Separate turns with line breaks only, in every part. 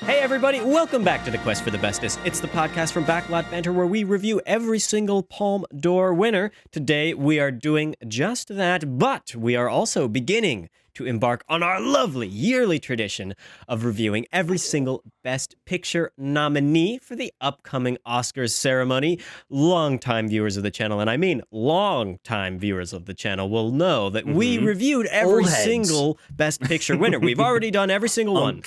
Hey everybody, welcome back to the Quest for the Bestest. It's the podcast from Backlot Banter where we review every single Palme d'Or winner. Today we are doing just that, but we are also beginning to embark on our lovely yearly tradition of reviewing every single Best Picture nominee for the upcoming Oscars ceremony. Longtime viewers of the channel, and I mean longtime viewers of the channel, will know that we reviewed every single Best Picture winner. We've already done every single one.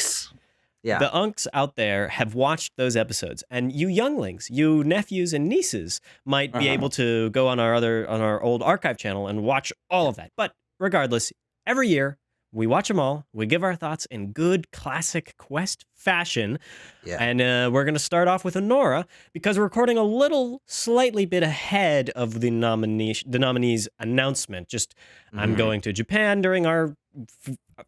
Yeah.
The unks out there have watched those episodes, and you younglings, you nephews and nieces, might be able to go on our old archive channel and watch all of that. But regardless, every year we watch them all. We give our thoughts in good classic Quest fashion, and we're going to start off with Anora because we're recording a little, slightly bit ahead of the nominees' announcement. Just I'm going to Japan during our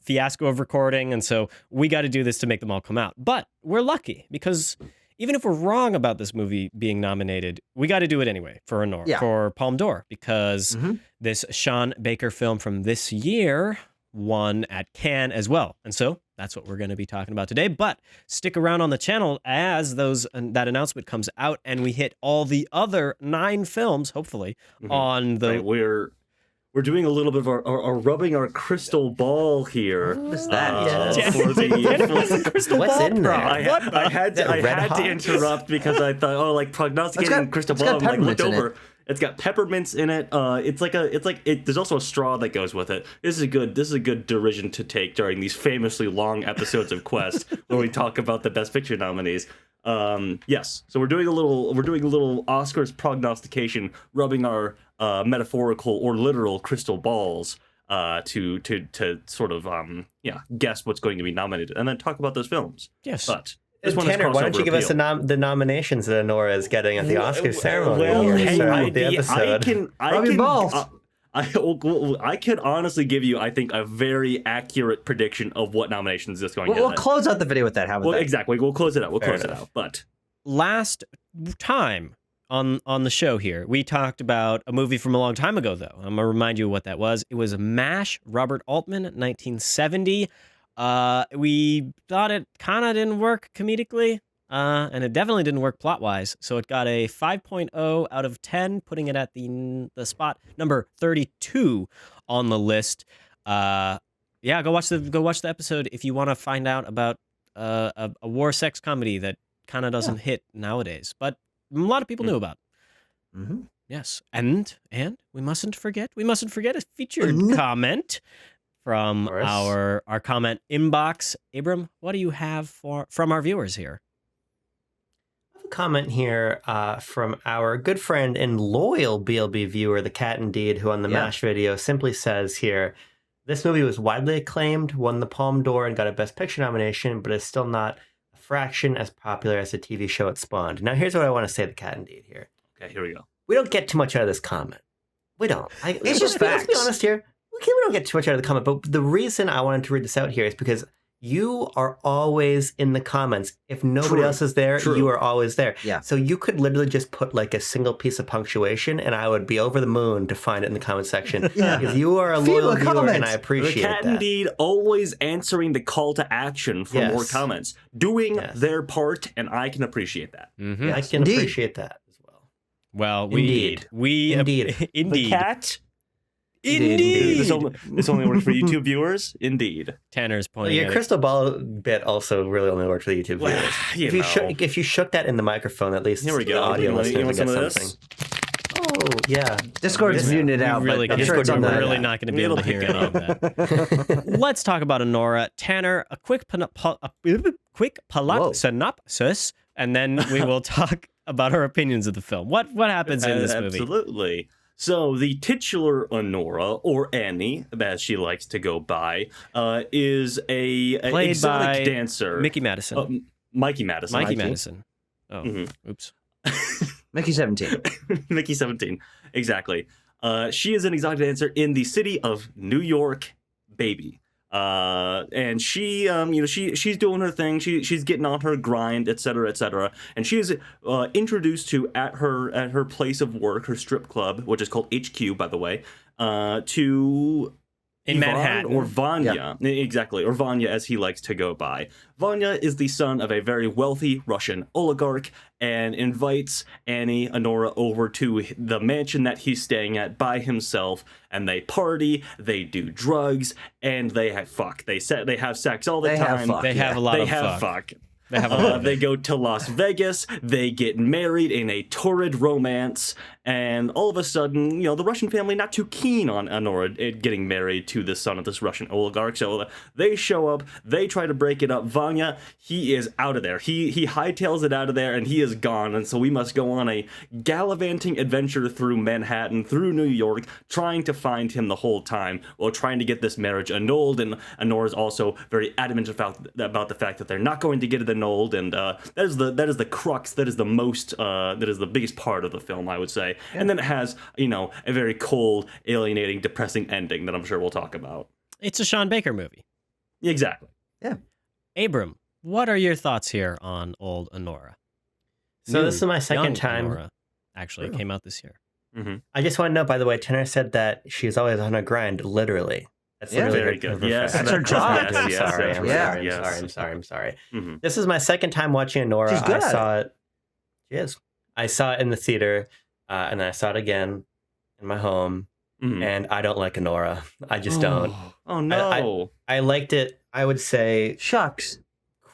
fiasco of recording, and so we got to do this to make them all come out. But we're lucky because even if we're wrong about this movie being nominated, we got to do it anyway for Anora, for Palme d'Or, because this Sean Baker film from this year won at Cannes as well. And so that's what we're going to be talking about today. But stick around on the channel as that announcement comes out and we hit all the other 9 films, hopefully, on the...
Right, we're doing a little bit of our rubbing our crystal ball here.
What's that?
What's
in there?
I had to interrupt because I thought, prognosticating crystal ball. I looked over. It's got peppermints in it. There's also a straw that goes with it. This is a good derision to take during these famously long episodes of Quest where we talk about the Best Picture nominees. Yes, so we're doing a little Oscars prognostication, rubbing our metaphorical or literal crystal balls to sort of guess what's going to be nominated and then talk about those films.
Yes,
but
Tanner, why don't you give us the nominations that Anora is getting at the Oscar ceremony?
I can honestly give you, I think, a very accurate prediction of what nominations is going to get.
We'll close out the video with that. How about that?
Exactly. We'll close it out. But
last time on the show here, we talked about a movie from a long time ago, though. I'm going to remind you what that was. It was MASH, Robert Altman, 1970. We thought it kind of didn't work comedically, and it definitely didn't work plot-wise, so it got a 5.0 out of 10, putting it at the spot number 32 on the list. Go watch the episode if you want to find out about a war sex comedy that kind of doesn't hit nowadays, but a lot of people knew about. Yes, and we mustn't forget a featured comment from our comment inbox. Abram, what do you have from our viewers here?
I have a comment here from our good friend and loyal BLB viewer, the Cat Indeed, who on the MASH video simply says here, this movie was widely acclaimed, won the Palme d'Or, and got a Best Picture nomination, but is still not a fraction as popular as the TV show it spawned. Now, here's what I want to say to Cat Indeed here.
Okay, here we go.
We don't get too much out of this comment. We don't.
It's just facts.
Let's be honest here. We don't get too much out of the comment, but the reason I wanted to read this out here is because you are always in the comments. If nobody else is there, you are always there.
Yeah.
So you could literally just put like a single piece of punctuation and I would be over the moon to find it in the comment section. Because you are a loyal viewer and I appreciate that.
The Cat Indeed always answering the call to action for more comments. Doing their part, and I can appreciate that.
I can appreciate that as well.
Well,
Indeed.
The cat...
Indeed.
This only works for YouTube viewers? Indeed.
Tanner's pointing
your crystal ball bit also really only worked for the YouTube viewers. If you shook that in the microphone, at least
here we go.
The audio listener would get something. Oh, yeah.
Discord's muted it out.
We're really not going to be able to hear any of that. Let's talk about Anora. Tanner, a quick synopsis, and then we will talk about our opinions of the film. What happens in this movie?
Absolutely. So the titular Anora, or Annie, as she likes to go by, is a exotic dancer.
Mikey Madison.
Mikey Madison.
Mikey Madison. Oh, oops.
Mickey 17.
Mickey 17, exactly. She is an exotic dancer in the city of New York, baby. And she, she's doing her thing. She's getting on her grind, et cetera, and she is introduced to at her place of work, her strip club, which is called HQ, by the way, to
In
Ivan
Manhattan.
or Vanya. Exactly, or Vanya as he likes to go by. Vanya is the son of a very wealthy Russian oligarch and invites Annie, Anora, over to the mansion that he's staying at by himself, and they party, they do drugs, and they have fuck. They have sex all the time.
They have a lot of fuck. They have a lot of
They go to Las Vegas, they get married in a torrid romance, and all of a sudden, the Russian family not too keen on Anora getting married to the son of this Russian oligarch, so they show up, they try to break it up. Vanya, he is out of there. He hightails it out of there, and he is gone, and so we must go on a gallivanting adventure through Manhattan, through New York, trying to find him the whole time, while trying to get this marriage annulled, and Anora's also very adamant about the fact that they're not going to get it annulled, and that is the crux, that is the biggest part of the film, I would say. Yeah. And then it has, a very cold, alienating, depressing ending that I'm sure we'll talk about.
It's a Sean Baker movie.
Exactly.
Yeah.
Abram, what are your thoughts here on old Anora?
So this is my second time.
Anora actually came out this year.
Mm-hmm.
I just want to know, by the way, Tanner said that she's always on a grind, literally. That's literally
very good.
Yes,
that's her job.
I'm sorry. I'm sorry.
Mm-hmm.
This is my second time watching Anora.
She's good
I
at
saw it. She is. I saw it in the theater, and then I saw it again in my home.
Mm-hmm.
And I don't like Anora. I just don't.
Oh no!
I liked it. I would say
Shucks.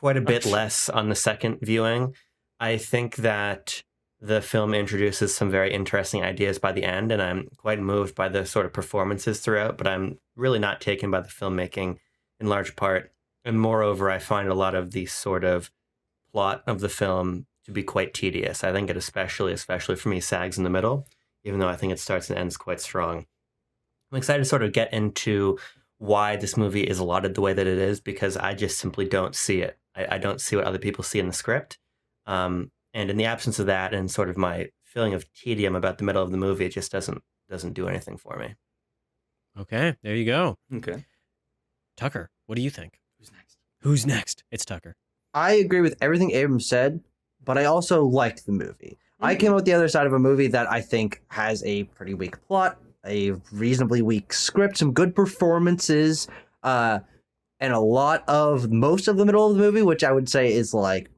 quite a bit less on the second viewing. I think that the film introduces some very interesting ideas by the end, and I'm quite moved by the sort of performances throughout, but I'm really not taken by the filmmaking in large part. And moreover, I find a lot of the sort of plot of the film to be quite tedious. I think it especially for me, sags in the middle, even though I think it starts and ends quite strong. I'm excited to sort of get into why this movie is allotted the way that it is, because I just simply don't see it. I don't see what other people see in the script. And in the absence of that and sort of my feeling of tedium about the middle of the movie, it just doesn't do anything for me.
Okay, there you go.
Okay.
Tucker, what do you think?
Who's next?
Who's next? It's Tucker.
I agree with everything Abram said, but I also liked the movie. I came out the other side of a movie that I think has a pretty weak plot, a reasonably weak script, some good performances, and a lot of most of the middle of the movie, which I would say is like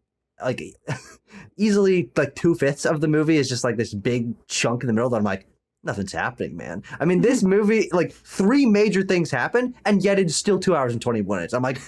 easily like 2/5 of the movie is just like this big chunk in the middle that I'm like, nothing's happening, man. I mean, this movie, like 3 major things happen, and yet it's still 2 hours and 20 minutes. I'm like,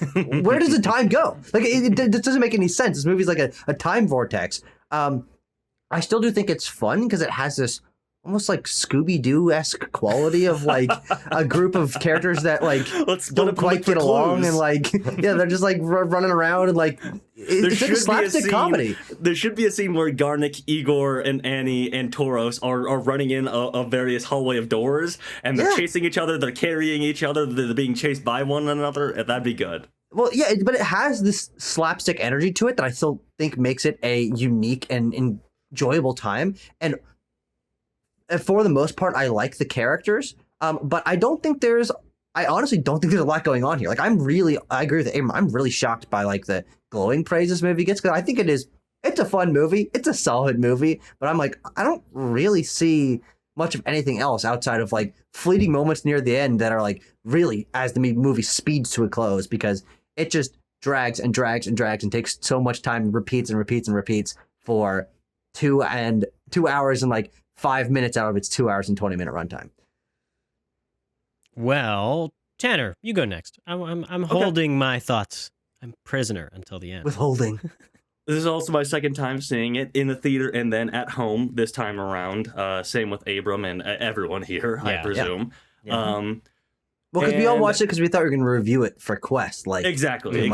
where does the time go? Like, it doesn't make any sense. This movie's like a time vortex. I still do think it's fun because it has this almost like Scooby-Doo-esque quality of like a group of characters that like don't quite get along, and like they're just like running around, and like it's like a slapstick comedy.
There should be a scene where Garnick, Igor, and Annie and Toros are running in a various hallway of doors, and they're chasing each other, they're carrying each other, they're being chased by one another. That'd be good.
Well, yeah, but it has this slapstick energy to it that I still think makes it a unique and enjoyable time. And for the most part, I like the characters, but I honestly don't think there's a lot going on here. Like, I agree with Abram. I'm really shocked by like the glowing praise this movie gets, because I think it's a fun movie. It's a solid movie, but I'm like, I don't really see much of anything else outside of like fleeting moments near the end that are like really as the movie speeds to a close, because it just drags and drags and drags and takes so much time and repeats and repeats and repeats for 2 hours and like 5 minutes out of its 2 hours and 20-minute runtime.
Well, Tanner, you go next. I'm holding my thoughts. I'm prisoner until the end.
Withholding.
This is also my second time seeing it in the theater and then at home this time around. Same with Abram and everyone here, I presume.
Yeah. Well, because we all watched it because we thought we were going to review it for Quest. Like
exactly.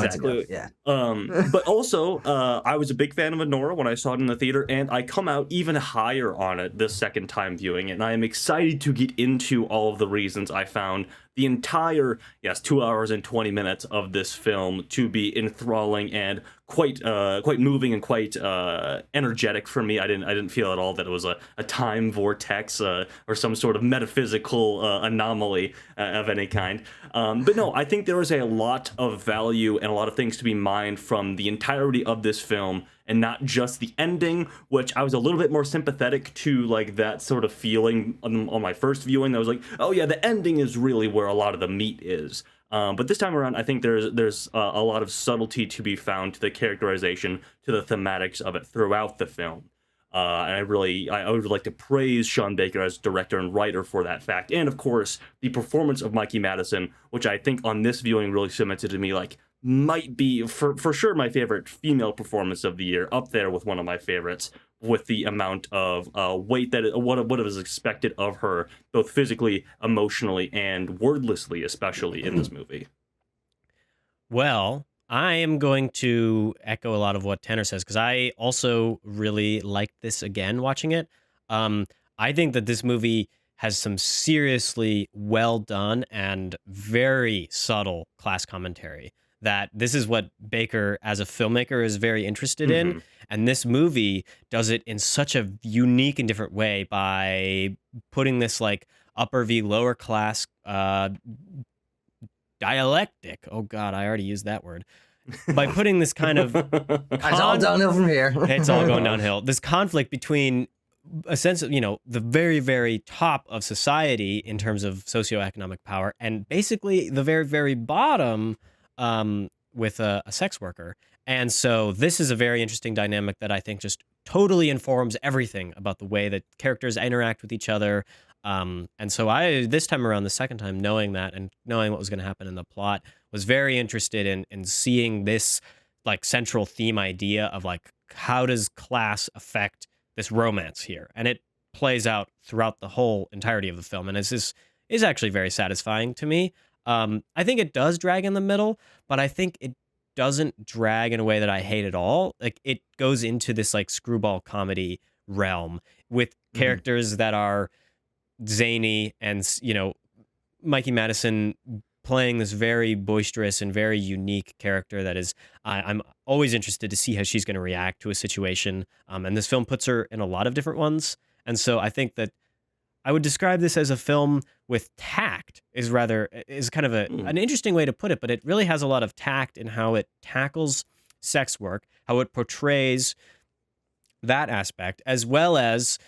Yeah.
But also, I was a big fan of Anora when I saw it in the theater, and I come out even higher on it this second time viewing it, and I am excited to get into all of the reasons I found the entire 2 hours and 20 minutes of this film to be enthralling and quite moving and quite energetic for me. I didn't feel at all that it was a time vortex or some sort of metaphysical anomaly of any kind. But no, I think there is a lot of value and a lot of things to be mined from the entirety of this film and not just the ending, which I was a little bit more sympathetic to, like, that sort of feeling on my first viewing. I was like, oh yeah, the ending is really where a lot of the meat is. But this time around, I think there's a lot of subtlety to be found to the characterization, to the thematics of it throughout the film. And I would like to praise Sean Baker as director and writer for that fact. And of course, the performance of Mikey Madison, which I think on this viewing really cemented to me, like, might be for sure my favorite female performance of the year, up there with one of my favorites, with the amount of weight that what was expected of her, both physically, emotionally, and wordlessly, especially in this movie.
Well, I am going to echo a lot of what Tanner says, because I also really liked this again watching it. I think that this movie has some seriously well done and very subtle class commentary. That this is what Baker as a filmmaker is very interested in. And this movie does it in such a unique and different way by putting this like upper v lower class dialectic. Oh God, I already used that word. By putting this kind of
it's all downhill from here.
It's all going downhill. This conflict between a sense of, the very, very top of society in terms of socioeconomic power, and basically the very, very bottom with a sex worker. And so this is a very interesting dynamic that I think just totally informs everything about the way that characters interact with each other. And so this time around, the second time, knowing that and knowing what was going to happen in the plot, was very interested in seeing this like central theme idea of like, how does class affect this romance here? And it plays out throughout the whole entirety of the film. And this is actually very satisfying to me. I think it does drag in the middle, but I think it doesn't drag in a way that I hate at all. Like, it goes into this like screwball comedy realm with characters that are zany, and Mikey Madison playing this very boisterous and very unique character that is, I'm always interested to see how she's going to react to a situation. And this film puts her in a lot of different ones. And so I think that I would describe this as a film with tact is kind of an interesting way to put it, but it really has a lot of tact in how it tackles sex work, how it portrays that aspect, as well as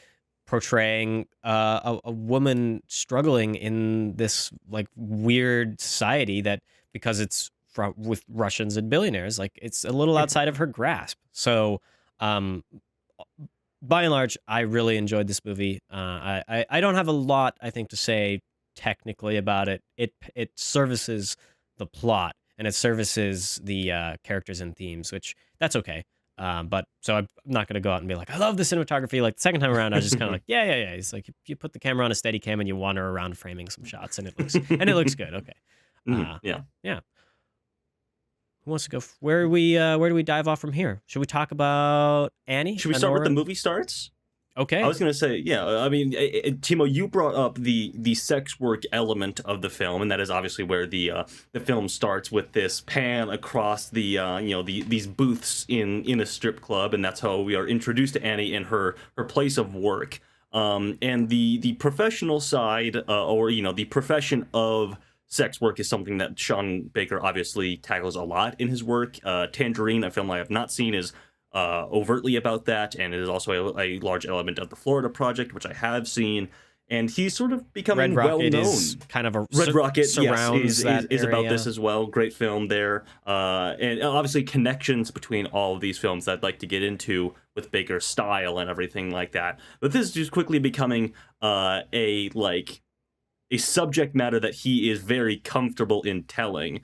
portraying a woman struggling in this like weird society that, because it's with Russians and billionaires, like it's a little outside of her grasp. So by and large, I really enjoyed this movie. I don't have a lot, I think, to say technically about it. It services the plot, and it services the characters and themes, which that's okay. But so I'm not going to go out and be like, I love the cinematography. Like the second time around, I was just kind of like, yeah. It's like you put the camera on a steady cam and you wander around framing some shots, and it looks good. Okay. Yeah. Who wants to go? Where do we dive off from here? Should we talk about Annie?
Should we start with the movie starts?
Okay.
I was going to say, yeah, I mean, Timo, you brought up the sex work element of the film, and that is obviously where the film starts, with this pan across the these booths in a strip club, and that's how we are introduced to Annie in her place of work. And the professional side, or the profession of sex work, is something that Sean Baker obviously tackles a lot in his work. Tangerine, a film I have not seen, is overtly about that, and it is also a large element of the Florida Project, which I have seen, and he's sort of becoming well known.
Is kind of a
Red Rocket
surrounds
is about this as well. Great film there, and obviously connections between all of these films that I'd like to get into with Baker's style and everything like that. But this is just quickly becoming a subject matter that he is very comfortable in telling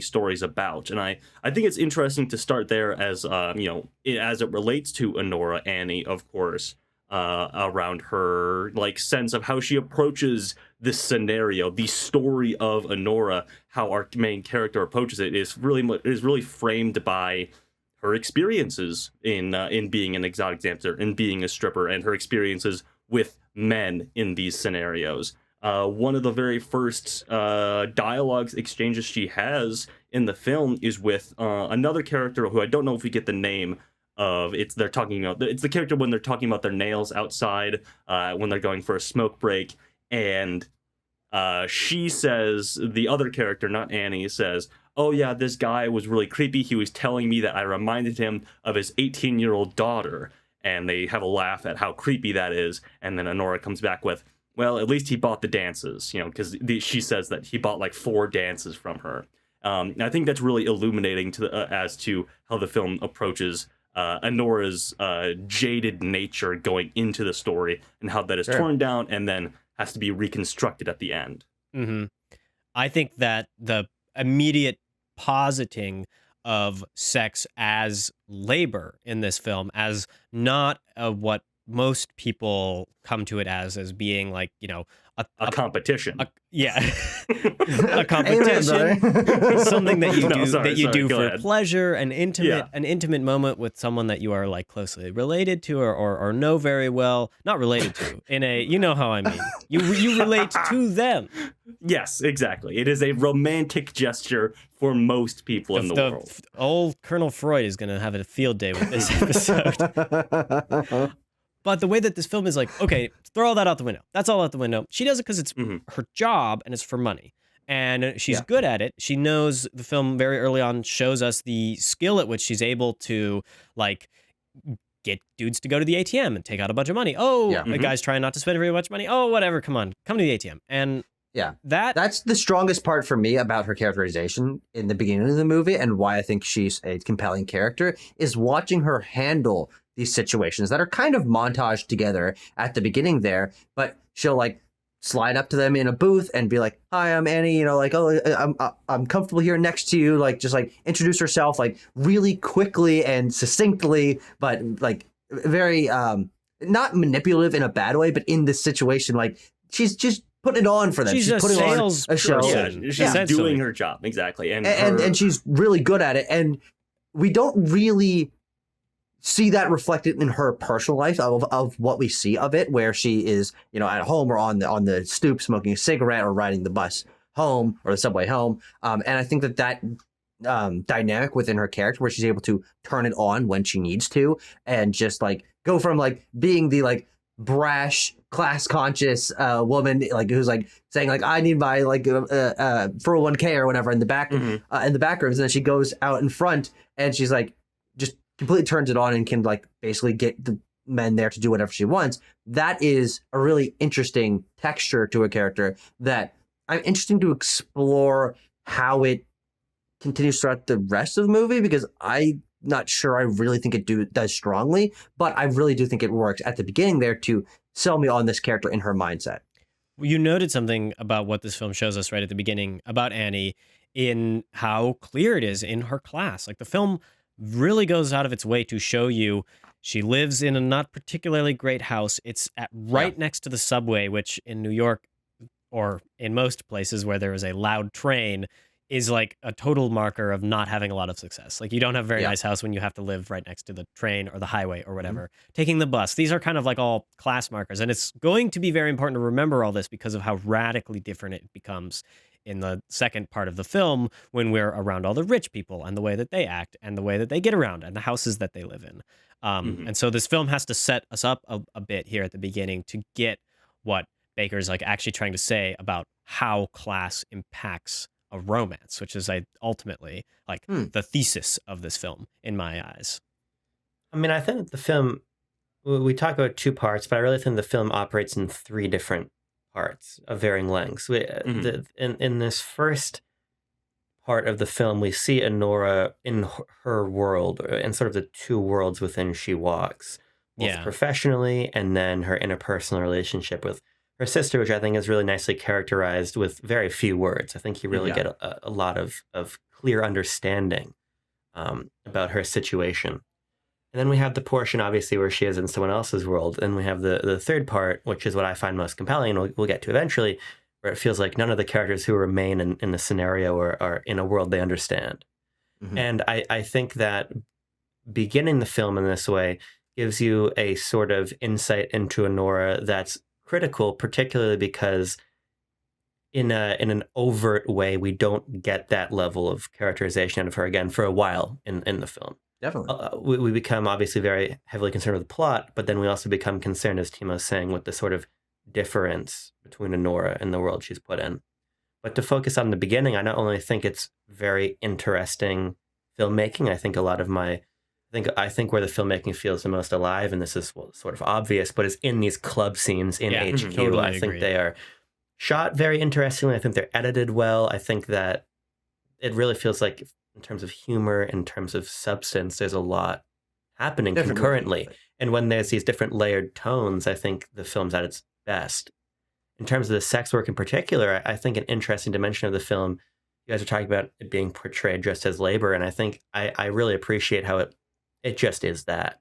stories about. And I think it's interesting to start there as, as it relates to Anora, Annie, of course, around her sense of how she approaches this scenario, the story of Anora, how our main character approaches it is really framed by her experiences in being an exotic dancer and being a stripper, and her experiences with men in these scenarios. One of the very first dialogues exchanges she has in the film is with another character who I don't know if we get the name of. It's the character when they're talking about their nails outside when they're going for a smoke break, and she says, the other character, not Annie, says, oh yeah, this guy was really creepy. He was telling me that I reminded him of his 18-year-old daughter. And they have a laugh at how creepy that is. And then Anora comes back with, well, at least he bought the dances, because she says that he bought like 4 dances from her. And I think that's really illuminating as to how the film approaches Anora's jaded nature going into the story, and how that is torn down and then has to be reconstructed at the end.
Mm-hmm. I think that the immediate positing of sex as labor in this film, as not what most people come to it as being like,
a competition.
A competition, something that you do for pleasure, an intimate moment with someone that you are like closely related to or know very well, not related to in a, you know how I mean, you relate to them.
Yes, exactly. It is a romantic gesture for most people in the world.
Old Colonel Freud is going to have a field day with this episode. But the way that this film is like, okay, throw all that out the window. That's all out the window. She does it because it's her job and it's for money. And she's good at it. She knows, the film very early on shows us the skill at which she's able to like get dudes to go to the ATM and take out a bunch of money. Oh, the guy's trying not to spend very much money. Oh, whatever. Come on, come to the ATM. And that's
the strongest part for me about her characterization in the beginning of the movie, and why I think she's a compelling character, is watching her handle these situations that are kind of montaged together at the beginning there, but she'll like slide up to them in a booth and be like, hi, I'm Annie, like, oh, I'm comfortable here next to you, like just like introduce herself like really quickly and succinctly, but like very not manipulative in a bad way, but in this situation, like she's just putting it on for them.
She's
putting
sales
on a show.
Yeah, she's doing her job, exactly.
And she's really good at it. And we don't really see that reflected in her personal life of what we see of it, where she is, at home or on the stoop smoking a cigarette or riding the bus home or the subway home. And I think that dynamic within her character, where she's able to turn it on when she needs to, and just like go from like being the like brash, class conscious woman, like who's like saying like, I need my like 401k or whatever in the back in the back rooms, and then she goes out in front and she's like just completely turns it on and can like basically get the men there to do whatever she wants. That is a really interesting texture to a character that I'm interested to explore how it continues throughout the rest of the movie, because I'm not sure I really think it does strongly, but I really do think it works at the beginning there to sell me on this character in her mindset.
You noted something about what this film shows us right at the beginning about Annie, in how clear it is in her class. Like the film really goes out of its way to show you she lives in a not particularly great house. It's right next to the subway, which in New York or in most places where there is a loud train is like a total marker of not having a lot of success. Like you don't have a very nice house when you have to live right next to the train or the highway or whatever. Taking the bus. These are kind of like all class markers. And it's going to be very important to remember all this because of how radically different it becomes in the second part of the film when we're around all the rich people and the way that they act and the way that they get around and the houses that they live in. And so this film has to set us up a bit here at the beginning to get what Baker's like actually trying to say about how class impacts a romance, which is ultimately like the thesis of this film in my eyes.
I mean, I think the film, we talk about 2 parts, but I really think the film operates in 3 different parts of varying lengths. In this first part of the film, we see Anora in her world and sort of the 2 worlds within she walks, both professionally and then her interpersonal relationship with her sister, which I think is really nicely characterized with very few words. I think you really get a lot of clear understanding about her situation. And then we have the portion, obviously, where she is in someone else's world. And we have the third part, which is what I find most compelling, and we'll get to eventually, where it feels like none of the characters who remain in the scenario are in a world they understand. And I think that beginning the film in this way gives you a sort of insight into Anora that's critical, particularly because in an overt way, we don't get that level of characterization out of her again for a while in the film.
Definitely.
We become obviously very heavily concerned with the plot, but then we also become concerned, as Timo's saying, with the sort of difference between Anora and the world she's put in. But to focus on the beginning, I not only think it's very interesting filmmaking, I think a lot of I think where the filmmaking feels the most alive, and this is sort of obvious, but it's in these club scenes in HQ.
Totally
I think
agree.
they are shot very interestingly. I think they're edited well. I think that it really feels like, in terms of humor, in terms of substance, there's a lot happening concurrently. And when there's these different layered tones, I think the film's at its best. In terms of the sex work in particular, I think an interesting dimension of the film, you guys are talking about it being portrayed just as labor, and I think I really appreciate how it just is that.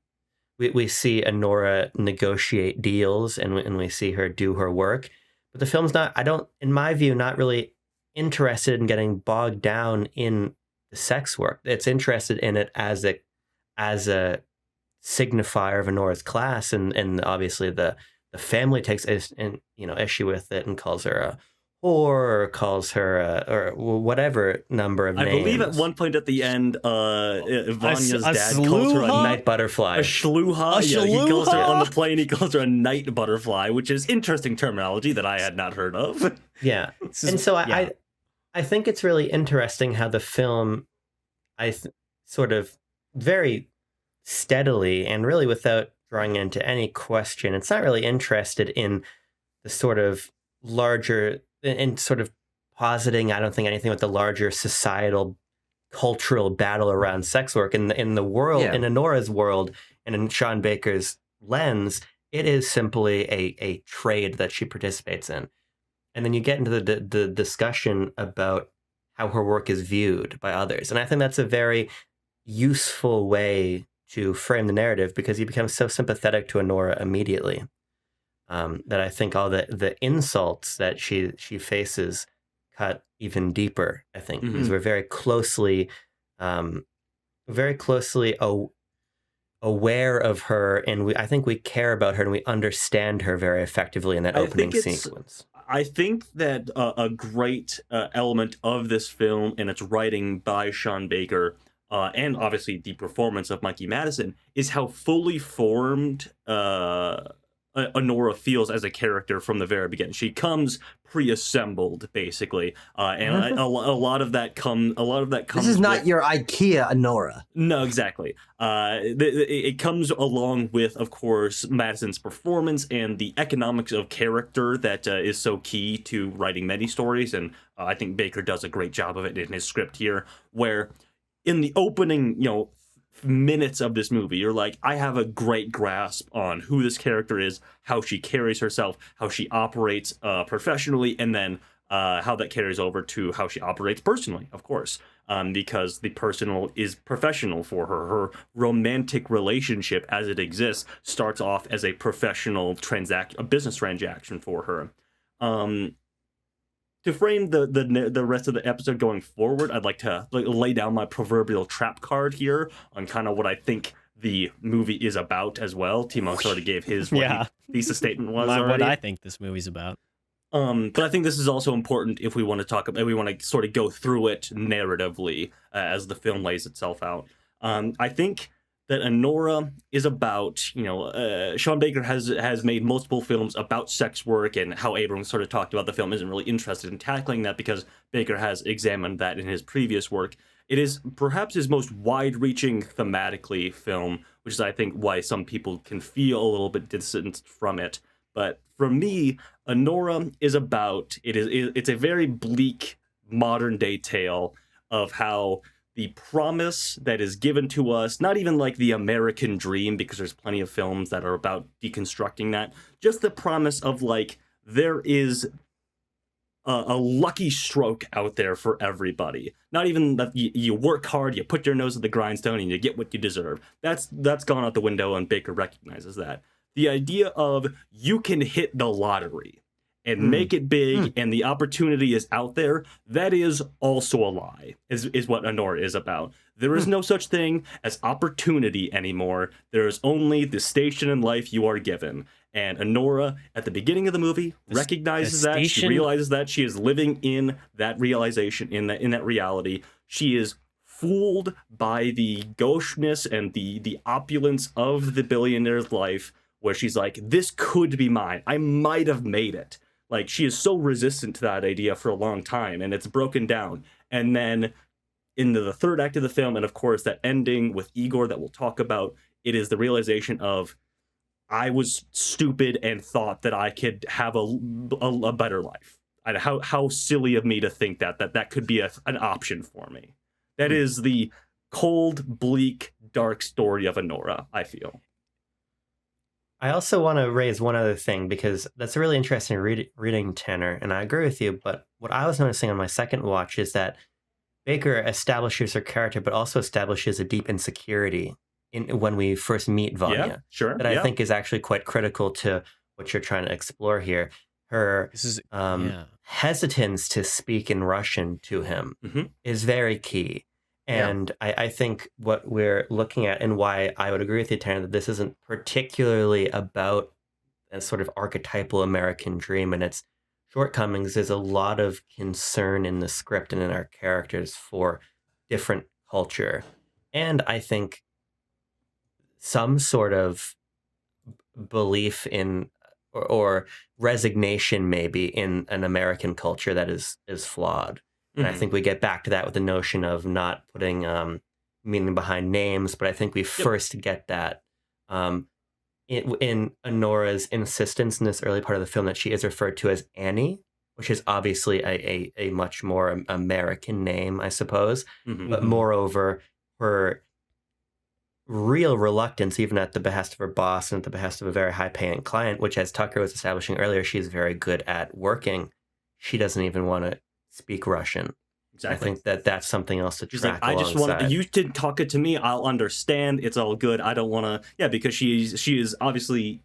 We see Anora negotiate deals, and we see her do her work, but the film's not, in my view, not really interested in getting bogged down in the sex work. It's interested in it as a signifier of Anora's class, and obviously the family takes issue with it and calls her a whore, or calls her or whatever number of names.
I believe at one point at the end, Vanya's dad calls her a
night butterfly.
A shluha. Yeah, he calls her on the plane. He calls her a night butterfly, which is interesting terminology that I had not heard of.
Yeah, and so I think it's really interesting how the film, sort of very steadily and really without drawing into any question, it's not really interested in the sort of larger, in sort of positing, I don't think, anything with the larger societal cultural battle around sex work in the world, in Anora's world and in Sean Baker's lens. It is simply a trade that she participates in. And then you get into the discussion about how her work is viewed by others. And I think that's a very useful way to frame the narrative, because you become so sympathetic to Anora immediately, that I think all the insults that she faces cut even deeper, I think, because we're very closely aware of her, and I think we care about her, and we understand her very effectively in that opening sequence.
I think that a great element of this film and its writing by Sean Baker, and obviously the performance of Mikey Madison, is how fully formed Anora feels as a character from the very beginning. She comes pre-assembled, basically, and a lot of that comes. This
is not your IKEA Anora.
No, exactly. It comes along with, of course, Madison's performance and the economics of character that is so key to writing many stories, and I think Baker does a great job of it in his script here, where in the opening, minutes of this movie, you're like, I have a great grasp on who this character is, how she carries herself, how she operates professionally, and then how that carries over to how she operates personally, of course, because the personal is professional for her. Her romantic relationship as it exists starts off as a professional a business transaction for her. To frame the rest of the episode going forward, I'd like to lay down my proverbial trap card here on kind of what I think the movie is about as well. Timo sort of gave his thesis statement was
what I think this movie's about.
But I think this is also important if we want to talk about, we want to sort of go through it narratively as the film lays itself out. I think that Anora is about, Sean Baker has made multiple films about sex work, and how Abrams sort of talked about the film isn't really interested in tackling that because Baker has examined that in his previous work. It is perhaps his most wide-reaching thematically film, which is, I think, why some people can feel a little bit distanced from it. But for me, Anora is about, it's a very bleak modern-day tale of how the promise that is given to us, not even like the American dream, because there's plenty of films that are about deconstructing that, just the promise of like, there is a lucky stroke out there for everybody. Not even that you work hard, you put your nose at the grindstone, and you get what you deserve. That's gone out the window, and Baker recognizes that. The idea of you can hit the lottery and make it big, and the opportunity is out there, that is also a lie, is what Anora is about. There is no such thing as opportunity anymore. There is only the station in life you are given. And Anora, at the beginning of the movie, recognizes that. She realizes that. She is living in that realization, in that reality. She is fooled by the gaucheness and the opulence of the billionaire's life, where she's like, this could be mine. I might have made it. Like, she is so resistant to that idea for a long time, and it's broken down. And then into the third act of the film, and of course that ending with Igor that we'll talk about, it is the realization of, I was stupid and thought that I could have a better life. How silly of me to think that could be an option for me. That is the cold, bleak, dark story of Anora, I feel.
I also want to raise one other thing, because that's a really interesting reading, Tanner, and I agree with you. But what I was noticing on my second watch is that Baker establishes her character, but also establishes a deep insecurity when we first meet Vanya.
Yeah, sure.
That I think is actually quite critical to what you're trying to explore here. Her hesitance to speak in Russian to him is very key. And I think what we're looking at, and why I would agree with you, Tanner, that this isn't particularly about a sort of archetypal American dream and its shortcomings, is a lot of concern in the script and in our characters for different culture. And I think some sort of belief in or resignation maybe in an American culture that is flawed. And I think we get back to that with the notion of not putting meaning behind names, but I think we first get that in Anora's insistence in this early part of the film that she is referred to as Annie, which is obviously a much more American name, I suppose. But moreover, her real reluctance, even at the behest of her boss and at the behest of a very high-paying client, which, as Tucker was establishing earlier, she's very good at working. She doesn't even want to speak Russian.
Exactly.
I think that's something else to
She's
track.
like, I just want to. You did talk it to me. I'll understand. It's all good. I don't want to. Yeah, because she is obviously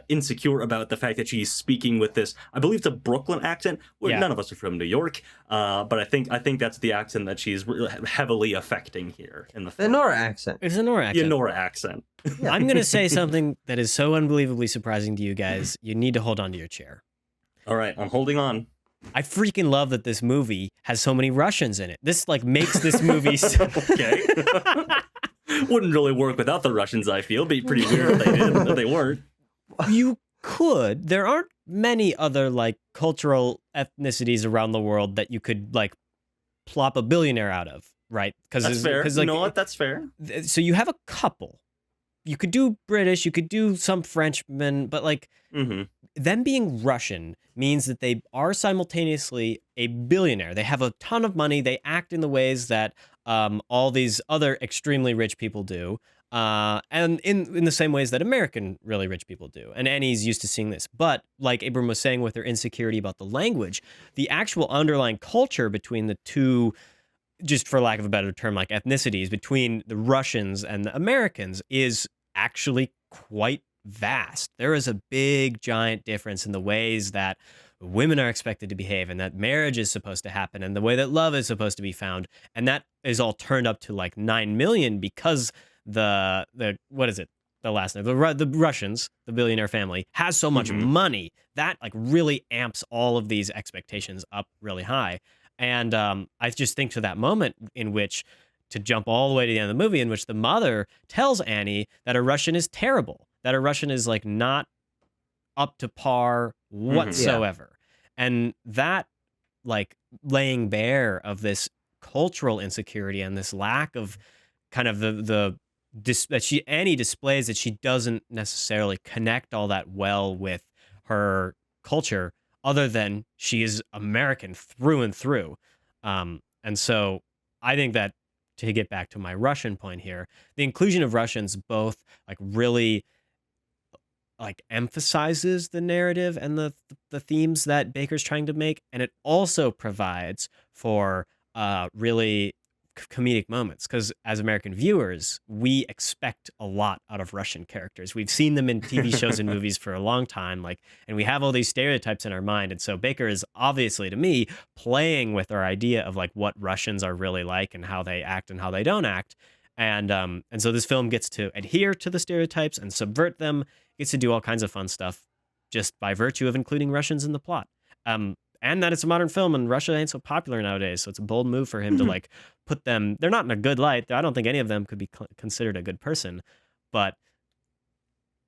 insecure about the fact that she's speaking with this. I believe it's a Brooklyn accent. None of us are from New York, but I think that's the accent that she's heavily affecting here in the film.
The Anora accent.
It's an Anora accent.
The Anora accent.
I'm gonna say something that is so unbelievably surprising to you guys. You need to hold on to your chair.
All right, I'm holding on.
I freaking love that this movie has so many Russians in it. This like makes this movie
okay. Wouldn't really work without the Russians, I feel. Be pretty weird if they did, if they weren't.
You could. There aren't many other like cultural ethnicities around the world that you could like plop a billionaire out of, right?
That's fair.
Like,
you know what? That's fair.
So you have a couple. You could do British, you could do some Frenchmen, but like them being Russian means that they are simultaneously a billionaire. They have a ton of money. They act in the ways that all these other extremely rich people do, and in the same ways that American really rich people do. And Annie's used to seeing this. But like Abram was saying with her insecurity about the language, the actual underlying culture between the two, just for lack of a better term, like ethnicities, between the Russians and the Americans is actually quite vast. There is a big, giant difference in the ways that women are expected to behave and that marriage is supposed to happen and the way that love is supposed to be found. And that is all turned up to like 9 million because the what is it? The last name, the Russians, the billionaire family, has so much money that like really amps all of these expectations up really high. And I just think to that moment in which, to jump all the way to the end of the movie, in which the mother tells Annie that a Russian is terrible, that a Russian is like not up to par whatsoever. And that like laying bare of this cultural insecurity and this lack of kind of that Annie displays that she doesn't necessarily connect all that well with her culture, other than she is American through and through. And so I think that, to get back to my Russian point here, the inclusion of Russians both like really like emphasizes the narrative and the themes that Baker's trying to make, and it also provides for really comedic moments, because as American viewers, we expect a lot out of Russian characters. We've seen them in TV shows and movies for a long time, like, and we have all these stereotypes in our mind. And so Baker is obviously, to me, playing with our idea of like what Russians are really like and how they act and how they don't act. And so this film gets to adhere to the stereotypes and subvert them. It gets to do all kinds of fun stuff just by virtue of including Russians in the plot. And that it's a modern film, and Russia ain't so popular nowadays, so it's a bold move for him to like put them. They're not in a good light. I don't think any of them could be considered a good person, but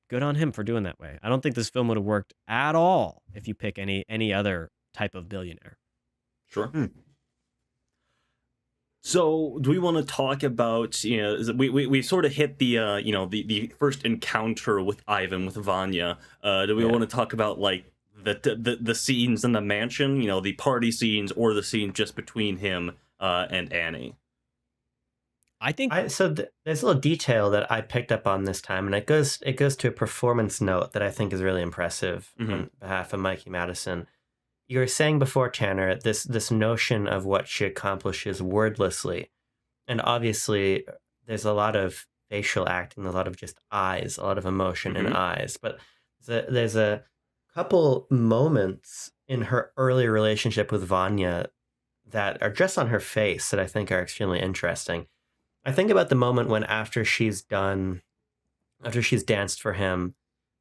good on him for doing that way. I don't think this film would have worked at all if you pick any other type of billionaire.
Sure. So, do we want to talk about, we sort of hit the the first encounter with Ivan with Vanya. Do we want to talk about like the scenes in the mansion, the party scenes, or the scene just between him and Annie?
I think
there's a little detail that I picked up on this time, and it goes to a performance note that I think is really impressive on behalf of Mikey Madison. You were saying before, Tanner, this notion of what she accomplishes wordlessly, and obviously there's a lot of facial acting, a lot of just eyes, a lot of emotion in eyes, but there's a couple moments in her early relationship with Vanya that are just on her face that I think are extremely interesting. I think about the moment when after she's danced for him,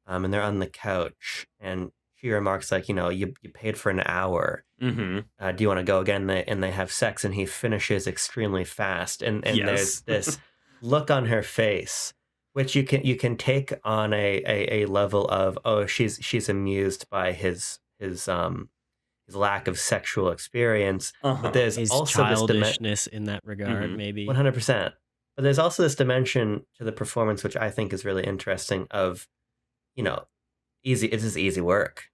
and they're on the couch, and she remarks like, you paid for an hour. Do you want to go again? And they have sex, and he finishes extremely fast. And there's this look on her face, which you can take on a level of, oh, she's amused by his lack of sexual experience, but there's
his
also
childishness in that regard, maybe
100%. But there's also this dimension to the performance, which I think is really interesting. Of, easy. This is easy work.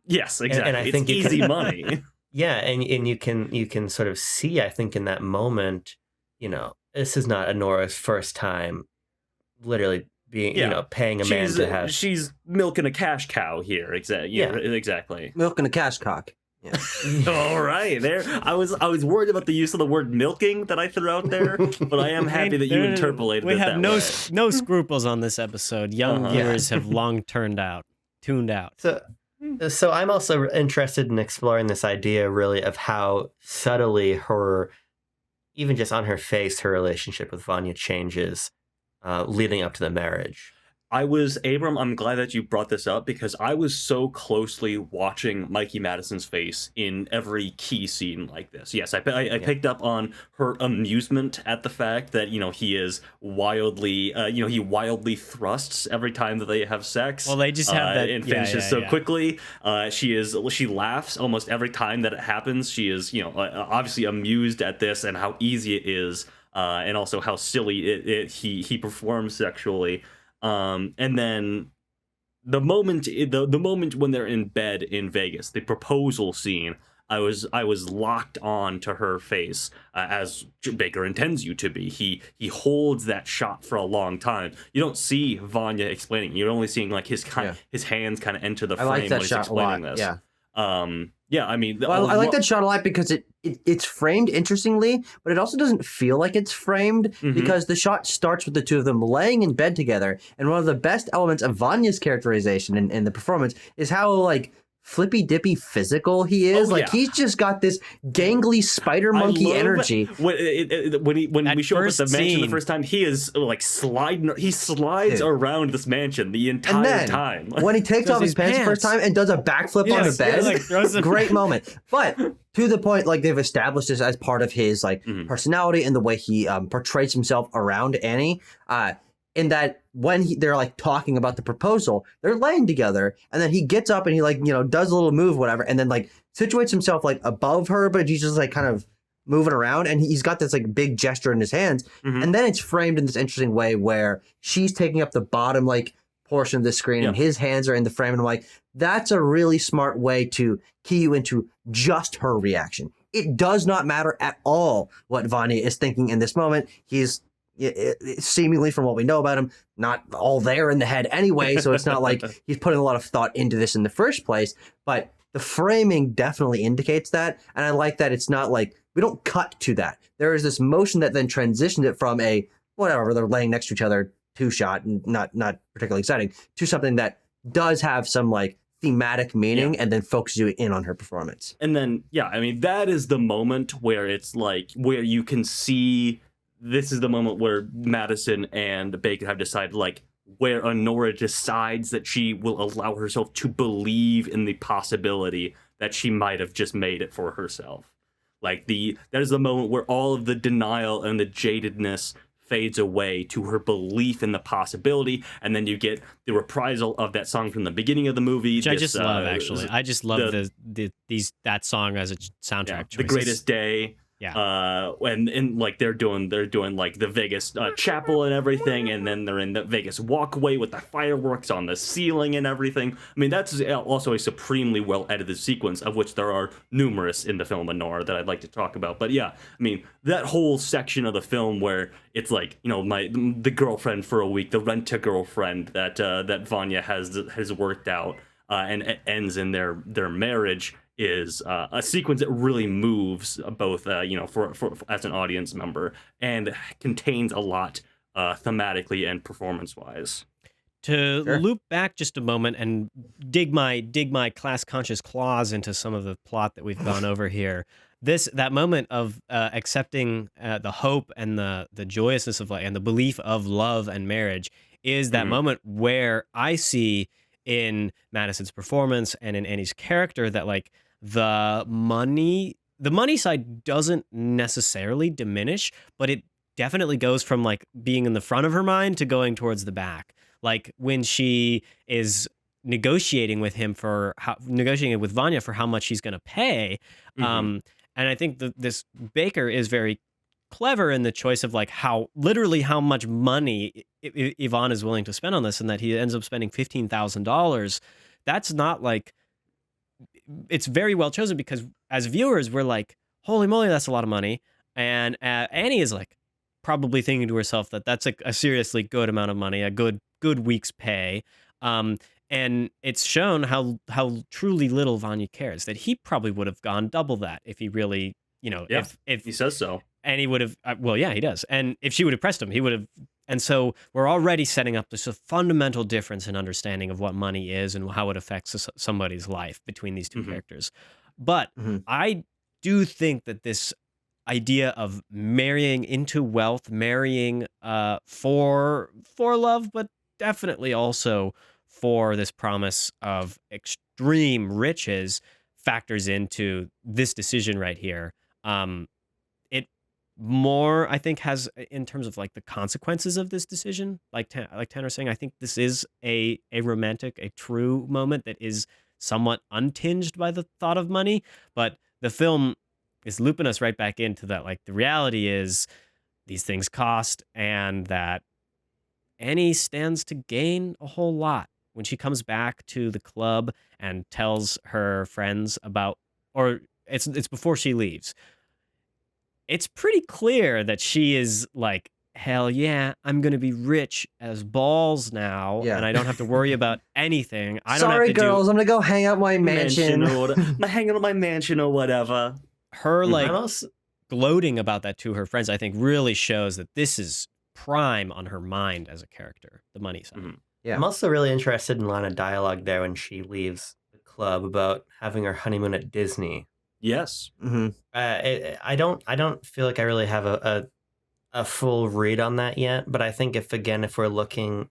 Yes, exactly.
And I think
it's easy money.
Yeah, and you can sort of see, I think, in that moment, this is not Anora's first time, literally being, paying a man to have.
She's milking a cash cow here. Exactly.
Milking a cash cock. Yeah.
All right, there. I was worried about the use of the word milking that I threw out there, but I am happy that you interpolated it that way.
We have no scruples on this episode. Young viewers have long tuned out.
So I'm also interested in exploring this idea, really, of how subtly even just on her face, her relationship with Vanya changes leading up to the marriage.
Abram, I'm glad that you brought this up, because I was so closely watching Mikey Madison's face in every key scene like this. Yes, I picked up on her amusement at the fact that, he is wildly, he wildly thrusts every time that they have sex.
Well, they just have that.
And finishes so quickly. She laughs almost every time that it happens. She is, obviously amused at this and how easy it is, and also how silly he performs sexually. And then the moment when they're in bed in Vegas, the proposal scene, I was locked on to her face, as Baker intends you to be. He holds that shot for a long time. You don't see Vanya explaining. You're only seeing like his hands kind of enter the frame
like that
when he's
shot
explaining this.
Yeah.
I mean,
I like that shot a lot because it's framed interestingly, but it also doesn't feel like it's framed because the shot starts with the two of them laying in bed together. And one of the best elements of Vanya's characterization in the performance is how like flippy dippy physical he is. He's just got this gangly spider monkey energy.
When we show up at the mansion the first time, he is like sliding. He slides around this mansion the entire time.
When he takes off his pants the first time and does a backflip on the bed, great moment. But to the point, like they've established this as part of his like personality and the way he portrays himself around Annie. In that when they're like talking about the proposal, they're laying together, and then he gets up and he like, does a little move, whatever, and then like situates himself like above her, but he's just like kind of moving around, and he's got this like big gesture in his hands, and then it's framed in this interesting way where she's taking up the bottom like portion of the screen, and his hands are in the frame, and I'm like, that's a really smart way to key you into just her reaction. It does not matter at all what Vanya is thinking in this moment. He's seemingly, from what we know about him, not all there in the head anyway, so it's not like he's putting a lot of thought into this in the first place, but the framing definitely indicates that, and I like that it's not like, we don't cut to that. There is this motion that then transitions it from a, whatever, they're laying next to each other, two-shot, and not particularly exciting, to something that does have some like thematic meaning and then focuses you in on her performance.
And then, I mean, that is the moment where it's like, where you can see, this is the moment where Madison and Bacon have decided, like, where Anora decides that she will allow herself to believe in the possibility that she might have just made it for herself. Like, that is the moment where all of the denial and the jadedness fades away to her belief in the possibility, and then you get the reprisal of that song from the beginning of the movie.
Which I just love, actually. I just love that song as a soundtrack choice.
The Greatest Day.
Yeah.
And like they're doing like the Vegas chapel and everything, and then they're in the Vegas walkway with the fireworks on the ceiling and everything. I mean, that's also a supremely well edited sequence, of which there are numerous in the film Anora that I'd like to talk about. But yeah, I mean, that whole section of the film where it's like, you know, the girlfriend for a week, the rent-a-girlfriend that Vanya has worked out, and it ends in their marriage, is a sequence that really moves both, for as an audience member, and contains a lot thematically and performance-wise.
To loop back just a moment and dig my class conscious claws into some of the plot that we've gone over here. That moment of accepting the hope and the joyousness of life and the belief of love and marriage is that moment where I see in Madison's performance and in Annie's character that like the money side doesn't necessarily diminish, but it definitely goes from like being in the front of her mind to going towards the back. Like when she is negotiating with Vanya for how much he's going to pay. And I think this Baker is very clever in the choice of like how much money Yvonne is willing to spend on this, and that he ends up spending $15,000. That's not like, it's very well chosen, because as viewers, we're like, holy moly, that's a lot of money. And Annie is like probably thinking to herself that that's a seriously good amount of money, a good week's pay. And it's shown how truly little Vanya cares, that he probably would have gone double that if he really, if
he says so.
And he would have, he does. And if she would have pressed him, he would have. And so we're already setting up this fundamental difference in understanding of what money is and how it affects somebody's life between these two characters. But I do think that this idea of marrying into wealth, marrying for love, but definitely also for this promise of extreme riches, factors into this decision right here. It more, I think, has, in terms of like the consequences of this decision, like Tanner was saying, I think this is a romantic, a true moment that is somewhat untinged by the thought of money, but the film is looping us right back into that. Like, the reality is these things cost, and that Annie stands to gain a whole lot when she comes back to the club and tells her friends about, or it's before she leaves. It's pretty clear that she is like, hell yeah, I'm going to be rich as balls now, and I don't have to worry about anything. I'm
going to go hang out my mansion.
I'm hanging out my mansion or whatever.
Her gloating about that to her friends, I think, really shows that this is prime on her mind as a character, the money side.
Yeah. I'm also really interested in a line of dialogue there when she leaves the club about having her honeymoon at Disney.
Yes.
I don't feel like I really have a full read on that yet, but I think if we're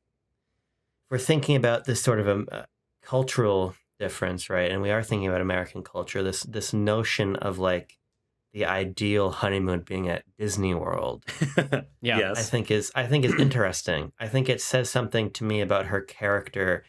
thinking about this sort of a cultural difference, right? And we are thinking about American culture, this notion of like the ideal honeymoon being at Disney World.
Yes.
I think is interesting. I think it says something to me about her character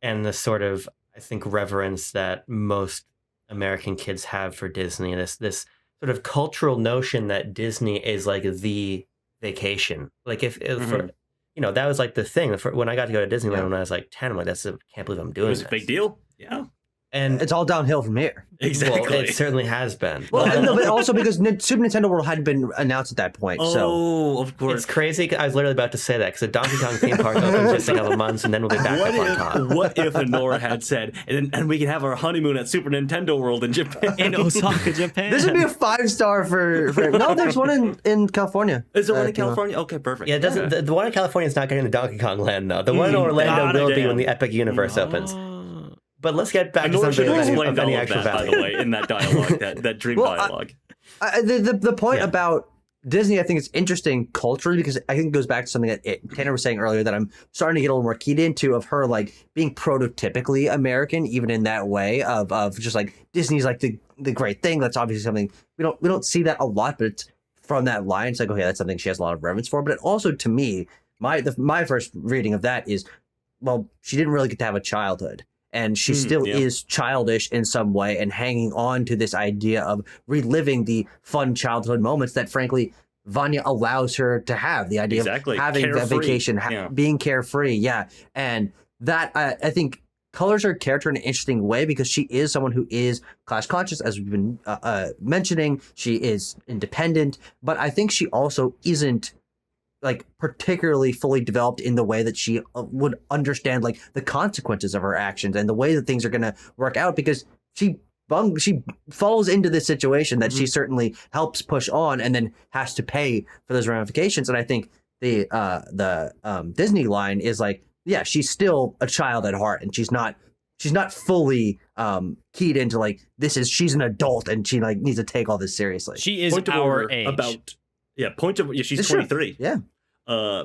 and the sort of, I think, reverence that most American kids have for Disney. This sort of cultural notion that Disney is like the vacation. Like if that was like the thing when I got to go to Disneyland when I was like 10. I'm like, can't believe I'm doing this.
It was a big deal. Yeah.
And it's all downhill from here.
Exactly.
Well, it certainly has been.
Well, no, but also because Super Nintendo World hadn't been announced at that point.
Oh, of course.
It's crazy. I was literally about to say that because the Donkey Kong theme park opens just in a couple months, and then we'll be back up on top.
What if Anora had said, and we can have our honeymoon at Super Nintendo World in Japan?
In Osaka, Japan.
This would be a 5-star for no, there's one in California.
Is there one in California? Okay, perfect.
Yeah, it doesn't. The one in California is not getting the Donkey Kong Land, though. The one in Orlando will be when the Epic Universe opens. But let's get back to something
explained all of that, by the way, in that dialogue, that dream dialogue.
The point about Disney, I think it's interesting culturally, because I think it goes back to something that Tanner was saying earlier that I'm starting to get a little more keyed into, of her like being prototypically American, even in that way of just like Disney's like the great thing. That's obviously something we don't see that a lot, but it's from that line, it's like, okay, that's something she has a lot of reverence for. But it also, to me, my first reading of that is, well, she didn't really get to have a childhood. And she still is childish in some way and hanging on to this idea of reliving the fun childhood moments that, frankly, Vanya allows her to have. The idea of having a vacation, being carefree. Yeah. And that, I think, colors her character in an interesting way because she is someone who is class conscious, as we've been mentioning. She is independent, but I think she also isn't like particularly fully developed in the way that she would understand like the consequences of her actions and the way that things are going to work out, because she falls into this situation that she certainly helps push on and then has to pay for those ramifications. And I think the Disney line is like, yeah, she's still a child at heart, and she's not fully keyed into like she's an adult and she like needs to take all this seriously.
She is our age.
She's 23.
Yeah.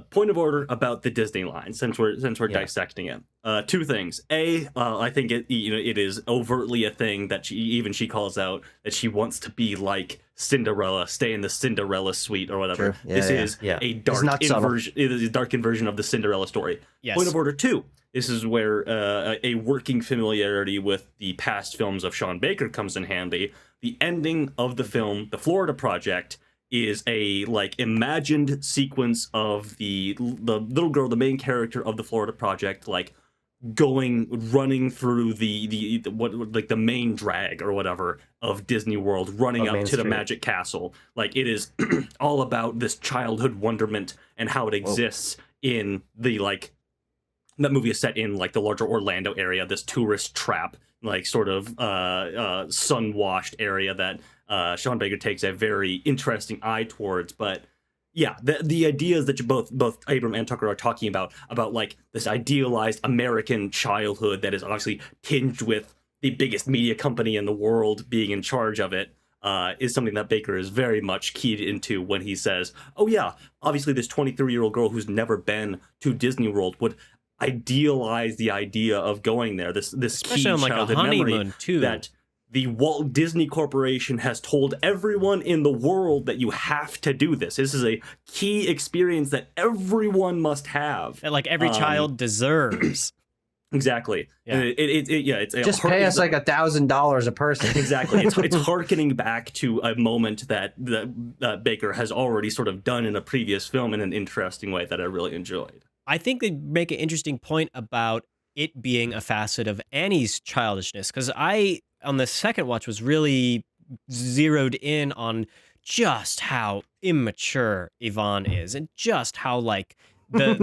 Point of order about the Disney line, since we're dissecting it. Two things. I think it is overtly a thing that she calls out that she wants to be like Cinderella, stay in the Cinderella suite or whatever.
Sure.
This is a dark inversion. It is a dark inversion of the Cinderella story.
Yes.
Point of order two. This is where a working familiarity with the past films of Sean Baker comes in handy. The ending of the film, The Florida Project, is a like imagined sequence of the little girl, the main character of The Florida Project, like running through the main drag or whatever of Disney World, running up to the Magic Castle. Like, it is all about this childhood wonderment and how it exists in the like that movie is set in like the larger Orlando area, this tourist trap, like sort of sun-washed area that Sean Baker takes a very interesting eye towards. But yeah, the ideas that you both Abram and Tucker are talking about like this idealized American childhood that is obviously tinged with the biggest media company in the world being in charge of it, is something that Baker is very much keyed into when he says, oh yeah, obviously this 23-year-old girl who's never been to Disney World would idealize the idea of going there. This
especially
key
on like
childhood
a honeymoon
memory
too.
That the Walt Disney Corporation has told everyone in the world that you have to do this. This is a key experience that everyone must have.
That like every child deserves.
Exactly.
Yeah.
It's
just pay us like $1,000 a person.
Exactly. It's harkening back to a moment that Baker has already sort of done in a previous film in an interesting way that I really enjoyed.
I think they make an interesting point about it being a facet of Annie's childishness, because I, on the second watch, was really zeroed in on just how immature Yvonne is, and just how like
just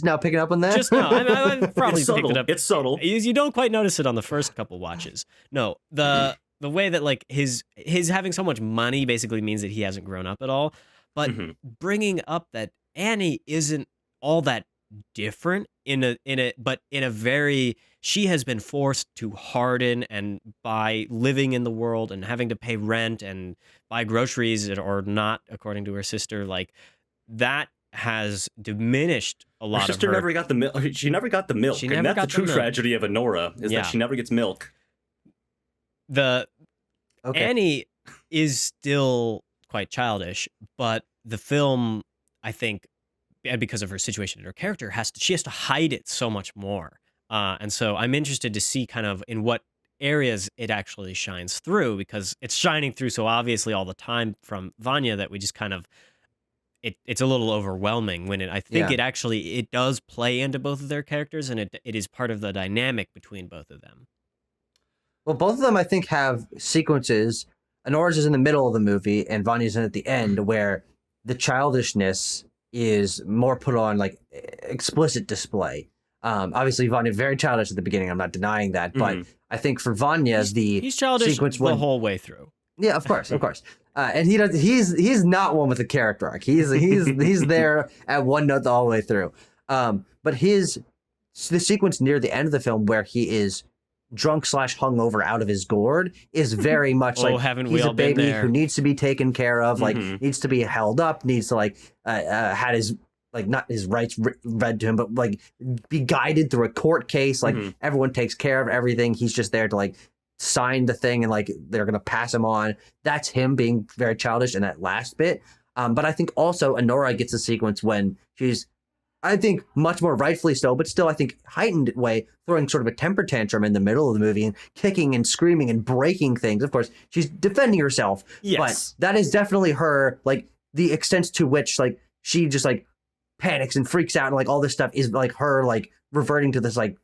now picking up on that.
Just now, I probably
it's
picked it up.
It's subtle.
You don't quite notice it on the first couple watches. No, the way that like his having so much money basically means that he hasn't grown up at all. But bringing up that Annie isn't all that different but in a very, she has been forced to harden, and by living in the world and having to pay rent and buy groceries or not, according to her sister, like that has diminished a lot of her.
Her sister never got the milk. She never got the milk. And that's the true tragedy of Anora, is that she never gets milk.
Annie is still quite childish, but the film, I think, and because of her situation and her character, she has to hide it so much more. And so I'm interested to see kind of in what areas it actually shines through, because it's shining through so obviously all the time from Vanya that we just kind of, it's a little overwhelming when I think it does play into both of their characters, and it is part of the dynamic between both of them.
Well, both of them, I think, have sequences. Anora's is in the middle of the movie, and Vanya's in at the end, where the childishness is more put on like explicit display. Obviously, Vanya very childish at the beginning. I'm not denying that, but I think for Vanya, he's childish sequence
the whole way through.
Yeah, of course. And he's not one with a character arc. He's there at one note all the way through. But the sequence near the end of the film where he is drunk / hungover out of his gourd is very much like he's a baby who needs to be taken care of, like needs to be held up, needs to like had his like not his rights read to him, but like be guided through a court case. Like everyone takes care of everything. He's just there to like signed the thing and like they're gonna pass him on. That's him being very childish in that last bit. But I think also Anora gets a sequence when she's, I think much more rightfully so, but still I think heightened way, throwing sort of a temper tantrum in the middle of the movie and kicking and screaming and breaking things. Of course, she's defending herself, but that is definitely her, like the extent to which like she just like panics and freaks out and like all this stuff is like her like reverting to this like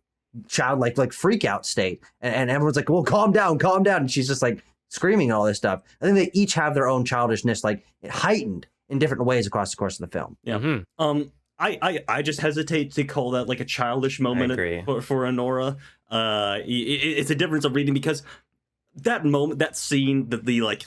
childlike like freak out state. And everyone's like, well, calm down. And she's just like screaming and all this stuff. I think they each have their own childishness, like heightened in different ways across the course of the film.
Yeah. Mm-hmm. I just hesitate to call that like a childish moment for Anora. It's a difference of reading because that moment, that scene, the like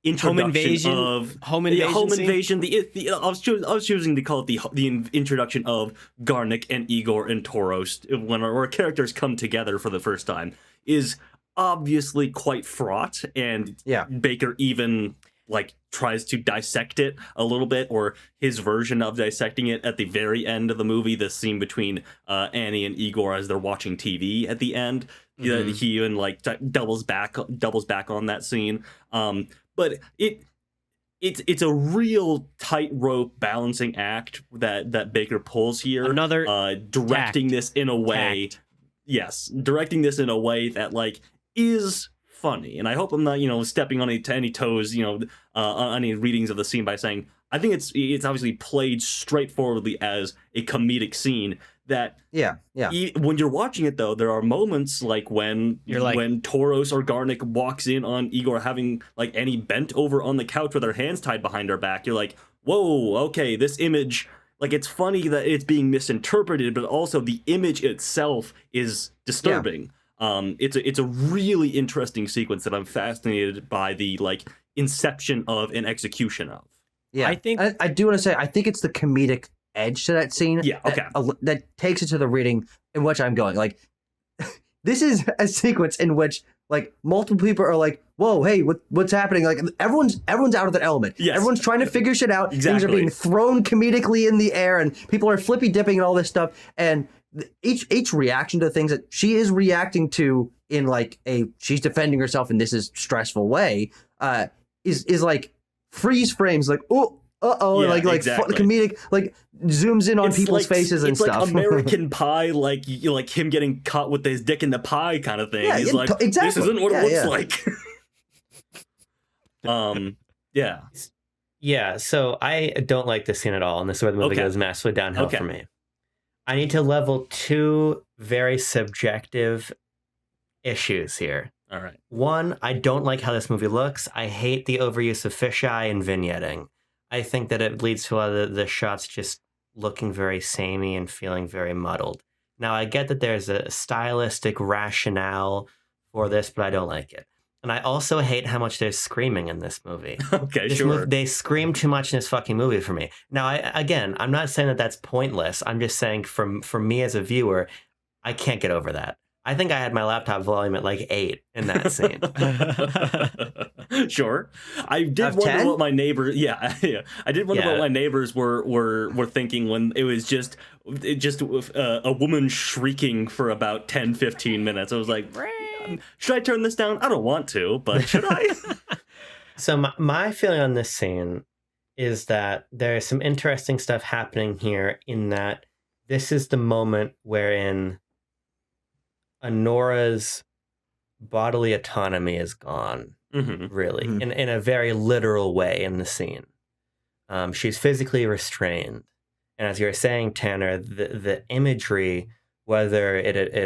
introduction home invasion. I was choosing to call it the introduction of Garnick and Igor and Toros when our characters come together for the first time is obviously quite fraught, and Baker even like tries to dissect it a little bit, or his version of dissecting it at the very end of the movie, the scene between Annie and Igor as they're watching TV at the end. Mm-hmm. He even like doubles back on that scene. But it's a real tightrope balancing act that Baker pulls here.
Another
directing this in a way, directing this in a way that like is funny. And I hope I'm not stepping on any toes on any readings of the scene by saying I think it's obviously played straightforwardly as a comedic scene. That when you're watching it though, there are moments like when Toros or Garnick walks in on Igor having like Annie bent over on the couch with her hands tied behind her back. You're like, whoa, okay, this image, like it's funny that it's being misinterpreted, but also the image itself is disturbing. It's a really interesting sequence that I'm fascinated by the like inception of and execution of.
Yeah, I do want to say I think it's the comedic edge to that scene that takes it to the reading in which I'm going. Like, this is a sequence in which like multiple people are like, whoa, hey, what's happening? Like everyone's out of their element. Yes. Everyone's trying to figure shit out. Exactly. Things are being thrown comedically in the air and people are flippy dipping and all this stuff. And each reaction to the things that she is reacting to in like she's defending herself in this is stressful way is like freeze frames, like, comedic, like zooms in on people's faces and stuff.
It's like American Pie, like him getting caught with his dick in the pie kind of thing. Yeah, he's like, exactly. This isn't what it looks like.
Yeah, so I don't like this scene at all, and this is where the movie goes massively downhill for me. I need to level two very subjective issues here.
All right.
One, I don't like how this movie looks. I hate the overuse of fisheye and vignetting. I think that it leads to a lot of the shots just looking very samey and feeling very muddled. Now, I get that there's a stylistic rationale for this, but I don't like it. And I also hate how much there's screaming in this movie. They scream too much in this fucking movie for me. Now, I'm not saying that that's pointless. I'm just saying for me as a viewer, I can't get over that. I think I had my laptop volume at like 8 in that scene.
Sure. I did wonder what my neighbors. I did wonder what my neighbors were thinking when it was just a woman shrieking for about 10-15 minutes. I was like, should I turn this down? I don't want to, but should I?
So my feeling on this scene is that there's some interesting stuff happening here in that this is the moment wherein Anora's bodily autonomy is gone, really, in a very literal way in the scene. She's physically restrained. And as you were saying, Tanner, the imagery, whether it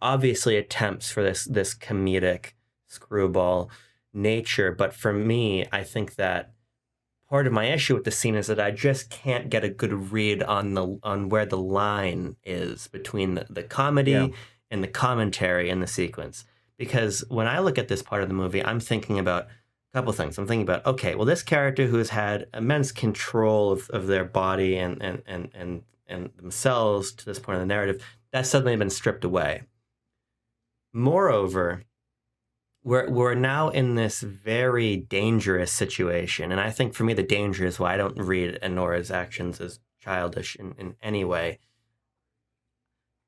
obviously attempts for this comedic screwball nature. But for me, I think that part of my issue with the scene is that I just can't get a good read on where the line is between the comedy and the commentary in the sequence. Because when I look at this part of the movie, I'm thinking about a couple things. I'm thinking about, okay, well, this character who has had immense control of their body and themselves to this point in the narrative, that's suddenly been stripped away. Moreover, we're now in this very dangerous situation. And I think for me, the danger is why I don't read Anora's actions as childish in any way.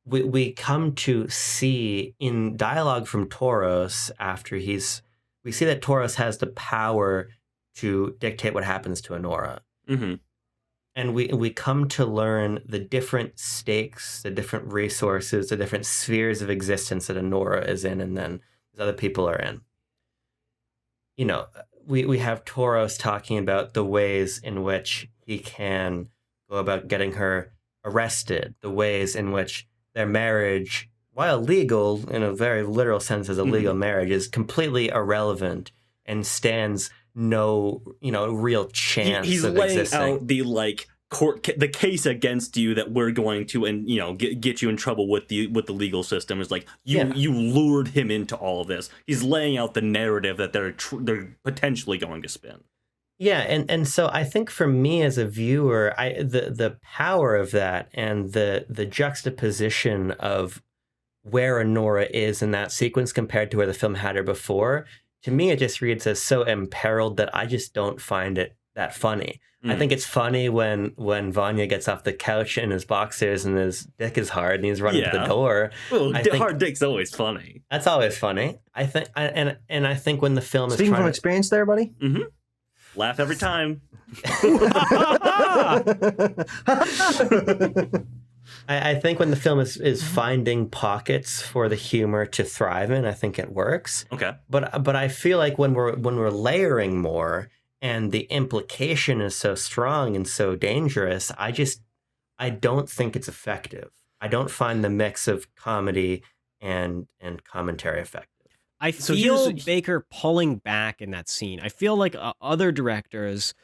we come to see in dialogue from Tauros after we see that Tauros has the power to dictate what happens to Anora.
Mm-hmm.
And we come to learn the different stakes, the different resources, the different spheres of existence that Anora is in and then other people are in. You know, we have Tauros talking about the ways in which he can go about getting her arrested, the ways in which their marriage, while legal in a very literal sense as a legal marriage, is completely irrelevant and stands no, real chance
he's
of
laying
existing.
out the the case against you that we're going to, and get you in trouble with the legal system. Is like you lured him into all of this. He's laying out the narrative that they're potentially going to spin.
Yeah, and so I think for me as a viewer, the power of that and the juxtaposition of where Anora is in that sequence compared to where the film had her before, to me it just reads as so imperiled that I just don't find it that funny. I think it's funny when Vanya gets off the couch in his boxers and his dick is hard and he's running to the door.
Well, hard dick's always funny.
That's always funny. I think, and I think when the film is
speaking
trying
from experience, there, buddy.
Mm-hmm. Laugh every time.
I think when the film is finding pockets for the humor to thrive in, I think it works.
Okay.
But I feel like when we're layering more and the implication is so strong and so dangerous, I don't think it's effective. I don't find the mix of comedy and commentary effective.
I feel Baker pulling back in that scene. I feel like other directors,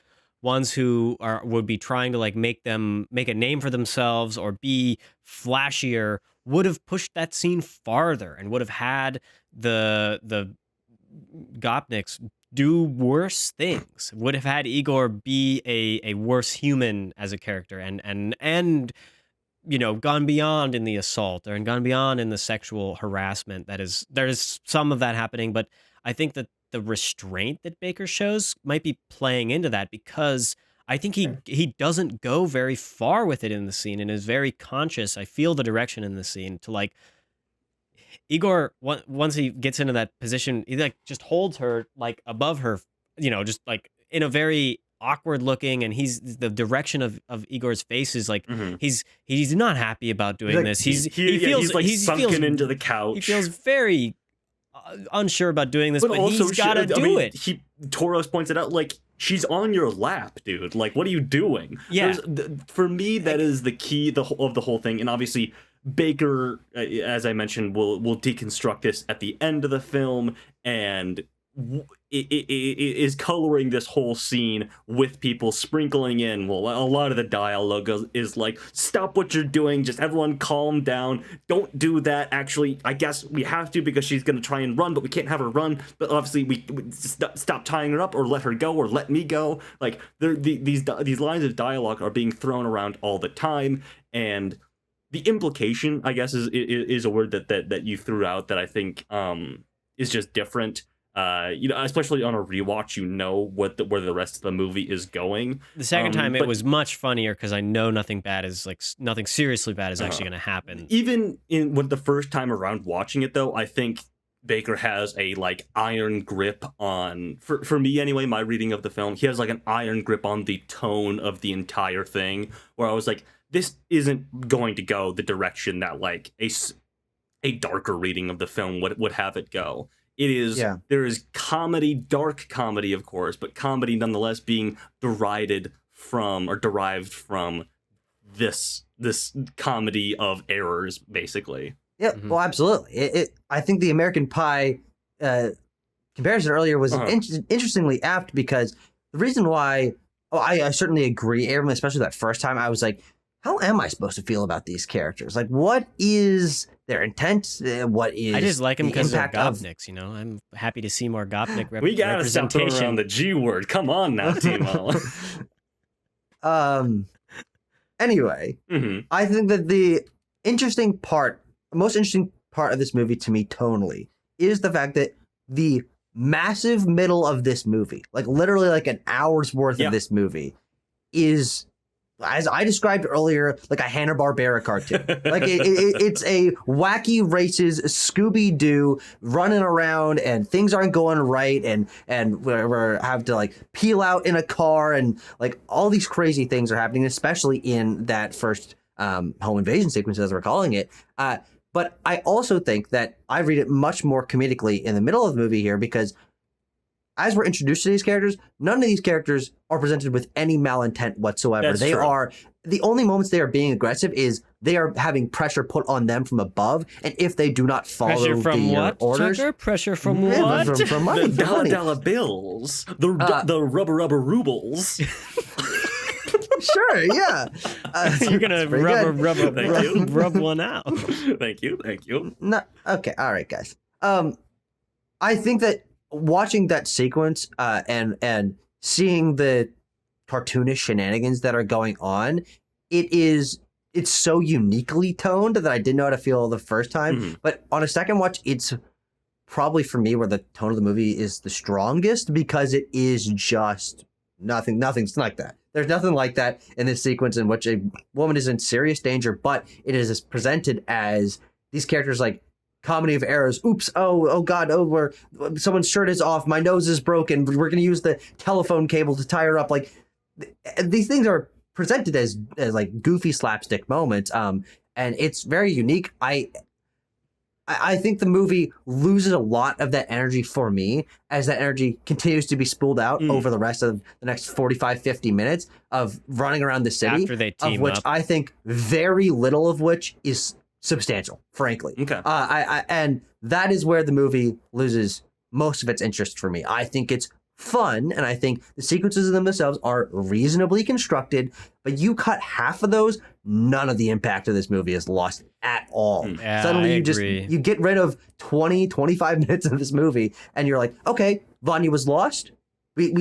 ones who would be trying to make a name for themselves or be flashier, would have pushed that scene farther and would have had the Gopniks do worse things. Would have had Igor be a worse human as a character and gone beyond in the assault and gone beyond in the sexual harassment. There's some of that happening, but I think that the restraint that Baker shows might be playing into that, because I think he doesn't go very far with it in the scene and is very conscious. I feel the direction in the scene to Igor, once he gets into that position, he just holds her above her, just in a very awkward looking, and the direction of Igor's face is he's not happy about doing this. He feels
sunken into the couch.
He feels very unsure about doing this, but
also
he's got to do it.
Tauros points it out, she's on your lap, dude. What are you doing?
Yeah.
For me, that is the key of the whole thing, and obviously Baker, as I mentioned, will deconstruct this at the end of the film, and it is coloring this whole scene with people sprinkling in. Well, a lot of the dialogue is stop what you're doing, just everyone calm down, don't do that. Actually, I guess we have to, because she's going to try and run, but we can't have her run. But obviously we stop tying her up, or let her go, or let me go. These lines of dialogue are being thrown around all the time, and the implication, I guess, is a word that you threw out that I think is just different. Especially on a rewatch, where the rest of the movie is going.
The second time, it was much funnier because I know nothing seriously bad is actually going to happen.
Even with the first time around watching it, though, I think Baker has a iron grip on, for me anyway, my reading of the film, he has an iron grip on the tone of the entire thing, where I was like, this isn't going to go the direction that a darker reading of the film would have it go. It is, There is comedy, dark comedy, of course, but comedy nonetheless being derived from this comedy of errors, basically.
Yeah, well, absolutely. I think the American Pie comparison earlier was interestingly apt, because the reason why, I certainly agree, Aaron, especially that first time, I was like, how am I supposed to feel about these characters? What is their intent? What is
I just like them because they're
of-
Gopniks, I'm happy to see more Gopnik
We gotta stop throwing
representation.
around the G word. Come on now, Timo.
Anyway, I think that the most interesting part of this movie to me tonally is the fact that the massive middle of this movie, literally an hour's worth of this movie, is as I described earlier, like a Hanna-Barbera cartoon. Like it's a wacky races Scooby-Doo running around and things aren't going right and we're have to like peel out in a car and like all these crazy things are happening, especially in that first home invasion sequence, as we're calling it. But I also think that I read it much more comedically in the middle of the movie here, because as we're introduced to these characters, none of these characters are presented with any malintent whatsoever.
That's
they
true.
are the only moments they are being aggressive is they are having pressure put on them from above, and if they do not follow
Pressure from
the
what,
orders,
Tucker? Pressure from
Yeah,
what?
from money,
The
from money.
dollar bills, the rubber rubles.
Sure, yeah.
You're gonna
That's pretty good.
Thank you.
rub one out.
Thank you.
No, okay, all right, guys. I think that watching that sequence and seeing the cartoonish shenanigans that are going on, it's so uniquely toned that I didn't know how to feel the first time.
Mm-hmm.
But on a second watch, it's probably for me where the tone of the movie is the strongest, because it is just nothing's like that. There's nothing like that in this sequence in which a woman is in serious danger, but it is presented as these characters like comedy of errors. Oops, oh God, someone's shirt is off, my nose is broken, we're gonna use the telephone cable to tie her up. Like these things are presented as like goofy slapstick moments, and it's very unique. I think the movie loses a lot of that energy for me as that energy continues to be spooled out over the rest of the next 45, 50 minutes of running around the city,
After they team
of which
up.
I think very little of which is substantial, frankly.
Okay.
And that is where the movie loses most of its interest for me. I think it's fun, and I think the sequences of them themselves are reasonably constructed, but you cut half of those, none of the impact of this movie is lost at all.
Yeah,
Suddenly
I
you
agree.
you get rid of 20, 25 minutes of this movie, and you're like, okay, Vanya was lost. We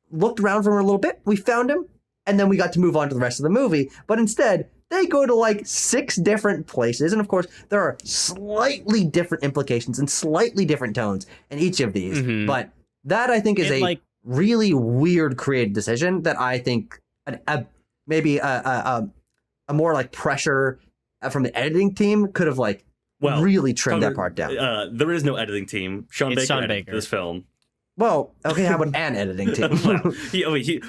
looked around for him a little bit, we found him, and then we got to move on to the rest of the movie. But instead, they go to like 6 different places, and of course, there are slightly different implications and slightly different tones in each of these.
Mhm.
But that, I think, is a really weird creative decision that I think maybe a more like pressure from the editing team could have like really trimmed that part down.
There is no editing team. Sean
It's
Baker
Sean
edited
Baker.
this film.
Well, okay, how about an editing team?
Well,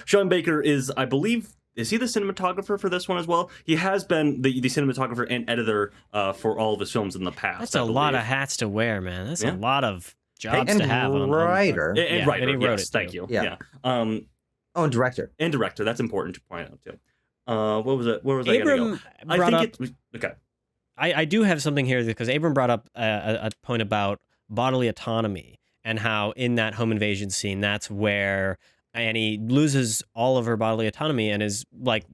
Sean Baker is, I believe, is he the cinematographer for this one as well? He has been the cinematographer and editor for all of his films in the past.
That's a lot of hats to wear, man. That's a lot of jobs
And
to have.
writer.
And writer,
and he wrote
yes,
it,
thank
too.
you.
Yeah.
Yeah.
And director.
And director. That's important to point out too. What was it? Where was I
Abram
going to go?
brought up.
Okay.
I do have something here because Abram brought up a point about bodily autonomy and how in that home invasion scene, that's where Annie loses all of her bodily autonomy and is like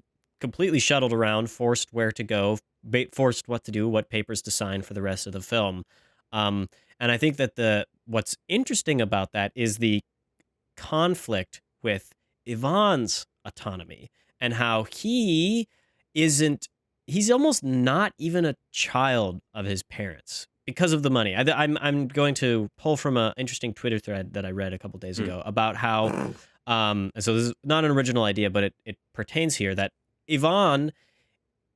completely shuttled around, forced where to go, forced what to do, what papers to sign for the rest of the film. And I think that what's interesting about that is the conflict with Yvonne's autonomy and how he's almost not even a child of his parents because of the money. I'm going to pull from an interesting Twitter thread that I read a couple days ago about how, so this is not an original idea, but it pertains here, that Yvonne,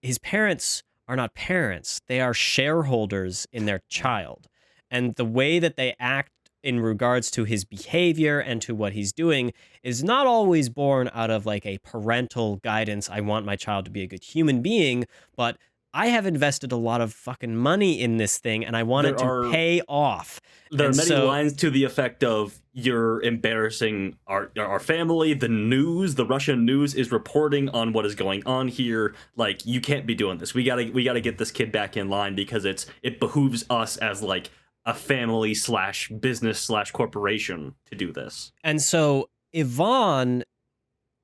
his parents are not parents. They are shareholders in their child. And the way that they act in regards to his behavior and to what he's doing is not always born out of like a parental guidance. I want my child to be a good human being, but I have invested a lot of fucking money in this thing and I want it to pay off.
There are many lines to the effect of, you're embarrassing our family. The news, the Russian news, is reporting on what is going on here. Like, you can't be doing this. We gotta get this kid back in line because it behooves us as like a family / business / corporation to do this.
And so Yvonne,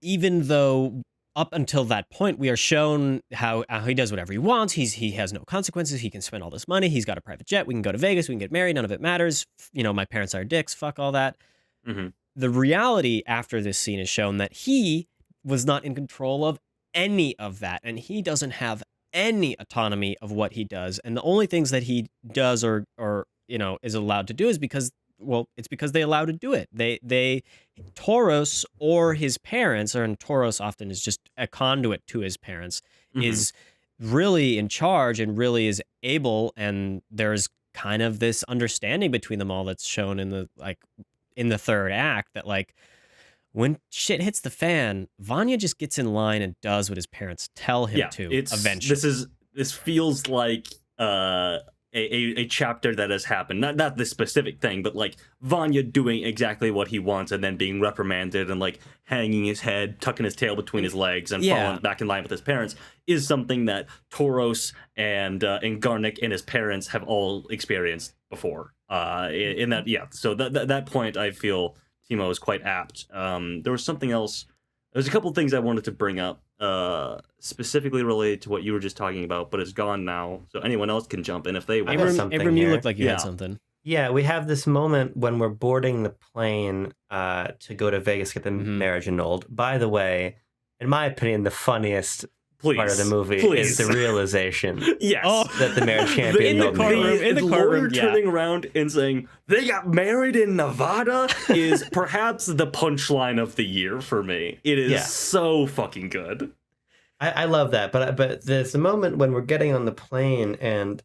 even though up until that point we are shown how he does whatever he wants, he has no consequences, he can spend all this money, he's got a private jet, we can go to Vegas, we can get married, none of it matters, my parents are dicks, fuck all that.
Mm-hmm.
The reality after this scene is shown that he was not in control of any of that, and he doesn't have any autonomy of what he does, and the only things that he does or is allowed to do is because well, it's because they allow to do it. Tauros or his parents, and Tauros often is just a conduit to his parents, is really in charge and really is able, and there's kind of this understanding between them all that's shown in the third act, that like when shit hits the fan, Vanya just gets in line and does what his parents tell him to eventually.
This feels like a chapter that has happened. Not this specific thing, but like Vanya doing exactly what he wants and then being reprimanded and like hanging his head, tucking his tail between his legs and falling back in line with his parents is something that Tauros and Garnick and his parents have all experienced before. In that, so that point I feel Timo is quite apt. There was something else. There's a couple of things I wanted to bring up, specifically related to what you were just talking about, but it's gone now. So anyone else can jump in if they want.
Abram, you looked like you had something.
Yeah, we have this moment when we're boarding the plane to go to Vegas, get the marriage annulled. By the way, in my opinion, the funniest part of the movie is the realization that the marriage can't be annulled.
In the courtroom,
turning around and saying, they got married in Nevada is perhaps the punchline of the year for me. It is so fucking good.
I love that, but there's a moment when we're getting on the plane and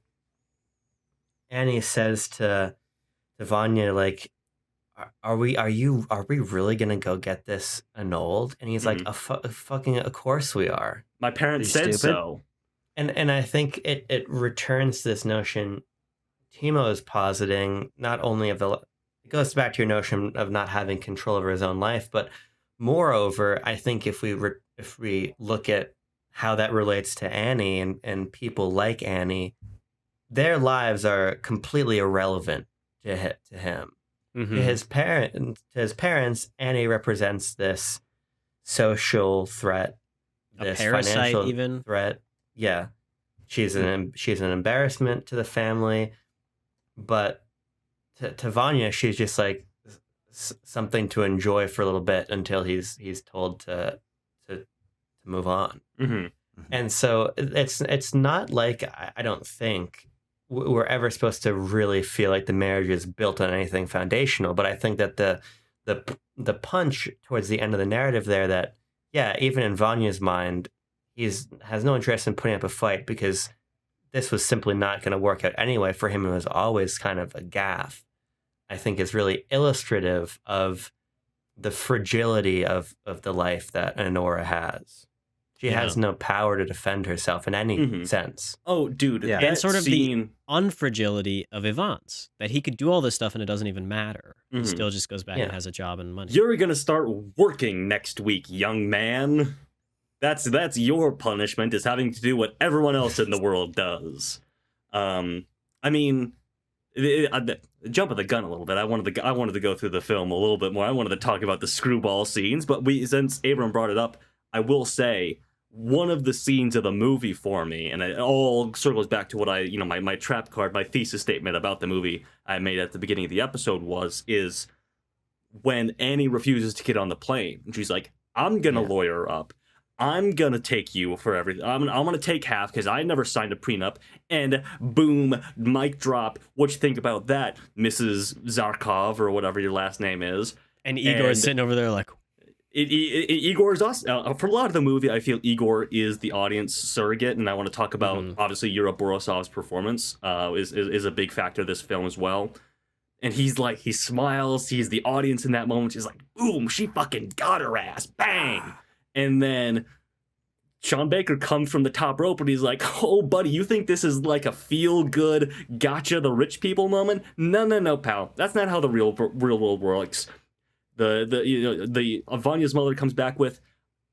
Annie says to Vanya, like, are we really gonna go get this annulled? And he's like, of course we are.
My parents said so.
And I think it returns to this notion Timo is positing, not only it goes back to your notion of not having control over his own life, but moreover, I think if we look at how that relates to Annie and people like Annie, their lives are completely irrelevant to him. To his parents, Annie represents this social threat, this financial even threat. Yeah, she's an embarrassment to the family, but to Vanya, she's just like something to enjoy for a little bit until he's told to move on. And so it's not like I don't think we're ever supposed to really feel like the marriage is built on anything foundational, but I think that the punch towards the end of the narrative there, that even in Vanya's mind, has no interest in putting up a fight because this was simply not going to work out anyway. For him, it was always kind of a gaffe. I think is really illustrative of the fragility of the life that Anora has. She has no power to defend herself in any sense.
Oh, dude.
Yeah. And sort of the unfragility of Ivan's, that he could do all this stuff and it doesn't even matter. He still just goes back and has a job and money.
You're going to start working next week, young man. That's your punishment, is having to do what everyone else in the world does. I mean, jump of the gun a little bit. I wanted to go through the film a little bit more. I wanted to talk about the screwball scenes, but since Abram brought it up, I will say one of the scenes of the movie for me, and it all circles back to what my trap card, my thesis statement about the movie I made at the beginning of the episode is when Annie refuses to get on the plane, and she's like, "I'm gonna lawyer up. I'm gonna take you for everything. I'm gonna take half because I never signed a prenup." And boom, mic drop. What you think about that, Mrs. Zarkov, or whatever your last name is?
And Igor is sitting over there like,
Igor is awesome. For a lot of the movie, I feel Igor is the audience surrogate, and I want to talk about obviously Yura Borosov's performance is a big factor of this film as well. And he smiles, he's the audience in that moment. He's like, boom, she fucking got her ass, bang. And then Sean Baker comes from the top rope and he's like, "Oh, buddy, you think this is like a feel-good gotcha the rich people moment? No, pal. That's not how the real world works." The Vanya's mother comes back with,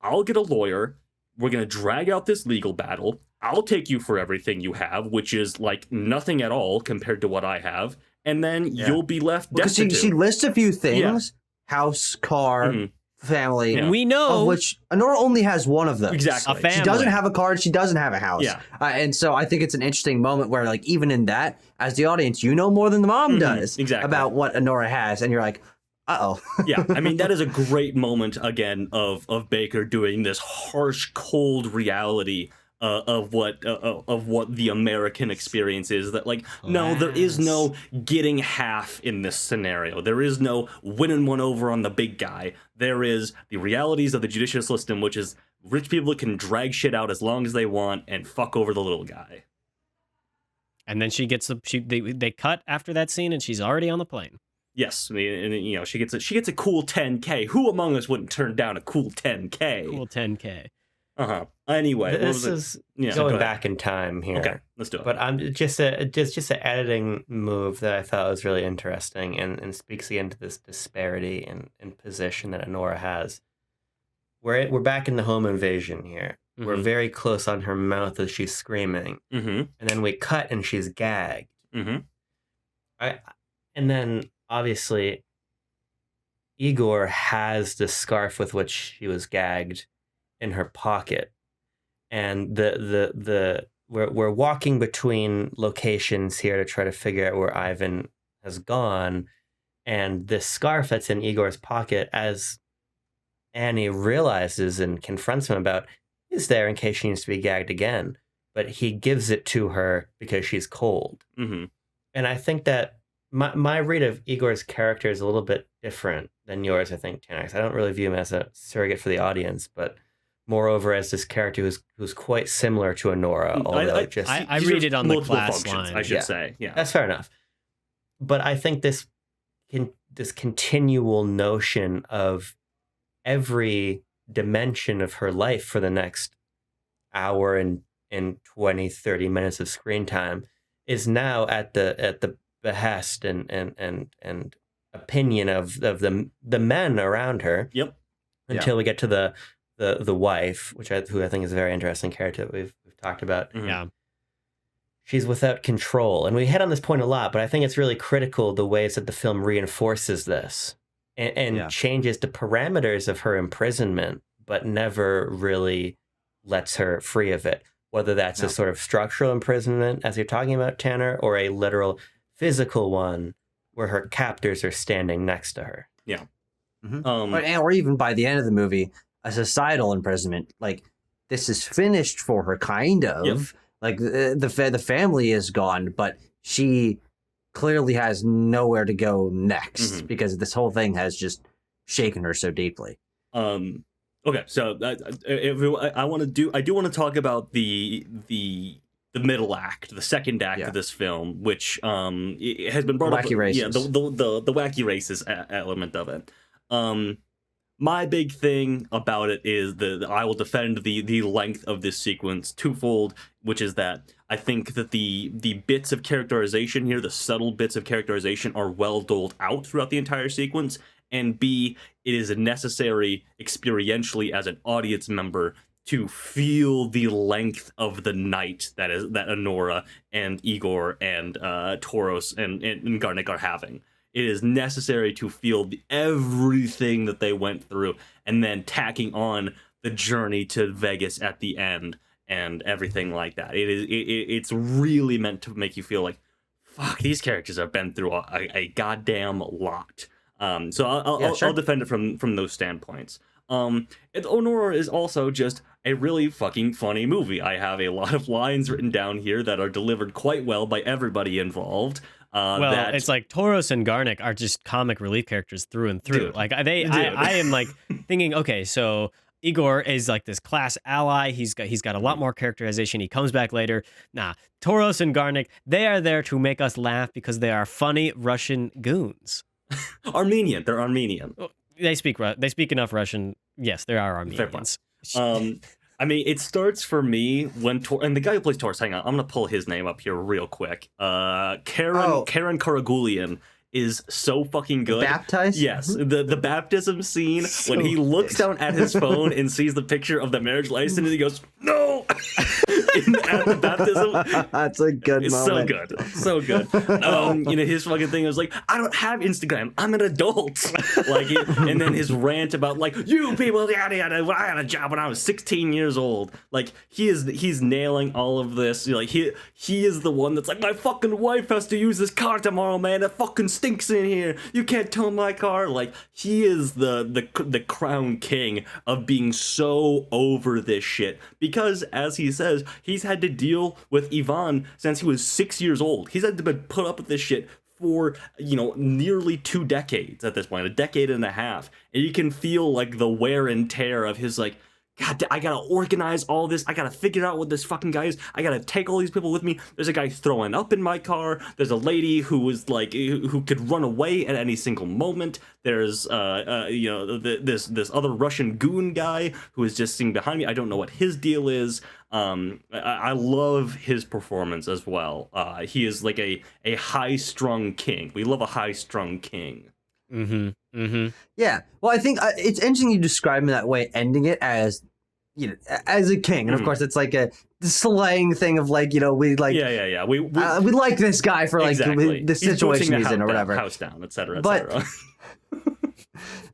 "I'll get a lawyer. We're gonna drag out this legal battle. I'll take you for everything you have, which is like nothing at all compared to what I have, and then you'll be left destitute."
She lists a few things: house, car, family.
And we know
of which Anora only has one of those.
Exactly.
A family.
She doesn't have a car. She doesn't have a house.
Yeah.
And so I think it's an interesting moment where, like, even in that, as the audience, you know more than the mom does about what Anora has, and you're like, uh-oh.
Yeah, I mean, that is a great moment, again, of Baker doing this harsh, cold reality of what the American experience is. That like, no, there is no getting half in this scenario. There is no winning one over on the big guy. There is the realities of the judicial system, which is rich people can drag shit out as long as they want and fuck over the little guy.
And then she gets they cut after that scene, and she's already on the plane.
Yes, I mean, and, you know, she gets a cool 10K. Who among us wouldn't turn down a cool 10K?
Cool 10K.
Anyway,
this is going back in time here.
Okay, let's do it.
But I'm just an editing move that I thought was really interesting and speaks again to this disparity in position that Anora has. We're back in the home invasion here. Mm-hmm. We're very close on her mouth as she's screaming, and then we cut and she's gagged. And then obviously Igor has the scarf with which she was gagged in her pocket, and we're walking between locations here to try to figure out where Ivan has gone, and this scarf that's in Igor's pocket, as Annie realizes and confronts him about, is there in case she needs to be gagged again, but he gives it to her because she's cold. And I think that my read of Igor's character is a little bit different than yours, I think, Tanner. I don't really view him as a surrogate for the audience, but moreover as this character who's quite similar to Anora.
I read it on the class line.
I should say. Yeah,
that's fair enough. But I think this continual notion of every dimension of her life for the next hour and 20, 30 minutes of screen time is now at the behest and opinion of the men around her. Until we get to the wife, who I think is a very interesting character that we've talked about. She's without control, and we hit on this point a lot, but I think it's really critical the ways that the film reinforces this and changes the parameters of her imprisonment, but never really lets her free of it. Whether that's a sort of structural imprisonment, as you're talking about, Tanner, or a literal physical one where her captors are standing next to her.
Or even by the end of the movie, a societal imprisonment. Like, this is finished for her, kind of. Like, the family is gone, but she clearly has nowhere to go next because this whole thing has just shaken her so deeply.
Okay, so I do want to talk about the middle act, the second act of this film, which it has been brought up.
Wacky races.
Yeah, the wacky races element of it. My big thing about it is I will defend the length of this sequence twofold, which is that I think that the bits of characterization here, the subtle bits of characterization, are well doled out throughout the entire sequence, and B, it is necessary experientially as an audience member to feel the length of the night that Anora and Igor and Toros and Garnick are having. It is necessary to feel everything that they went through, and then tacking on the journey to Vegas at the end and everything like that. It's really meant to make you feel like, fuck, these characters have been through a goddamn lot. So I'll defend it from those standpoints. Anora is also just a really fucking funny movie. I have a lot of lines written down here that are delivered quite well by everybody involved.
It's like Toros and Garnick are just comic relief characters through and through. Dude. Like I am like thinking, okay, so Igor is like this class ally. He's got a lot more characterization. He comes back later. Nah, Toros and Garnick, they are there to make us laugh because they are funny Russian goons.
Armenian. They're Armenian.
They speak enough Russian. Yes, there are Armenians.
I mean, it starts for me when and the guy who plays Taurus, hang on, I'm going to pull his name up here real quick. Karen Karagulian is so fucking good.
Baptized?
Yes, the baptism scene so when he looks down at his phone and sees the picture of the marriage license and he goes, no! at the baptism.
That's a good
It's
moment.
so good. His fucking thing was like, I don't have Instagram. I'm an adult. And then his rant about like, you people, yada yada. I had a job when I was 16 years old. Like he's nailing all of this. Like he is the one that's like, my fucking wife has to use this car tomorrow, man. It fucking stinks in here. You can't tow my car. Like he is the crown king of being so over this shit, because as he says, he's had to deal with Yvonne since he was 6 years old. He's had to put up with this shit for nearly 2 decades at this point, a decade and a half, and you can feel like the wear and tear of his like, God, I gotta organize all this. I gotta figure out what this fucking guy is. I gotta take all these people with me. There's a guy throwing up in my car. There's a lady who was like, who could run away at any single moment. There's, this other Russian goon guy who is just sitting behind me. I don't know what his deal is. I love his performance as well. He is like a high-strung king. We love a high-strung king.
Mm-hmm. Mm-hmm.
Yeah. Well, I think it's interesting you describe him that way, ending it as, as a king. And of course, it's like a slang thing of like, we like,
yeah. We
like this guy for like
exactly.
the situation he's in or whatever.
House down, etc.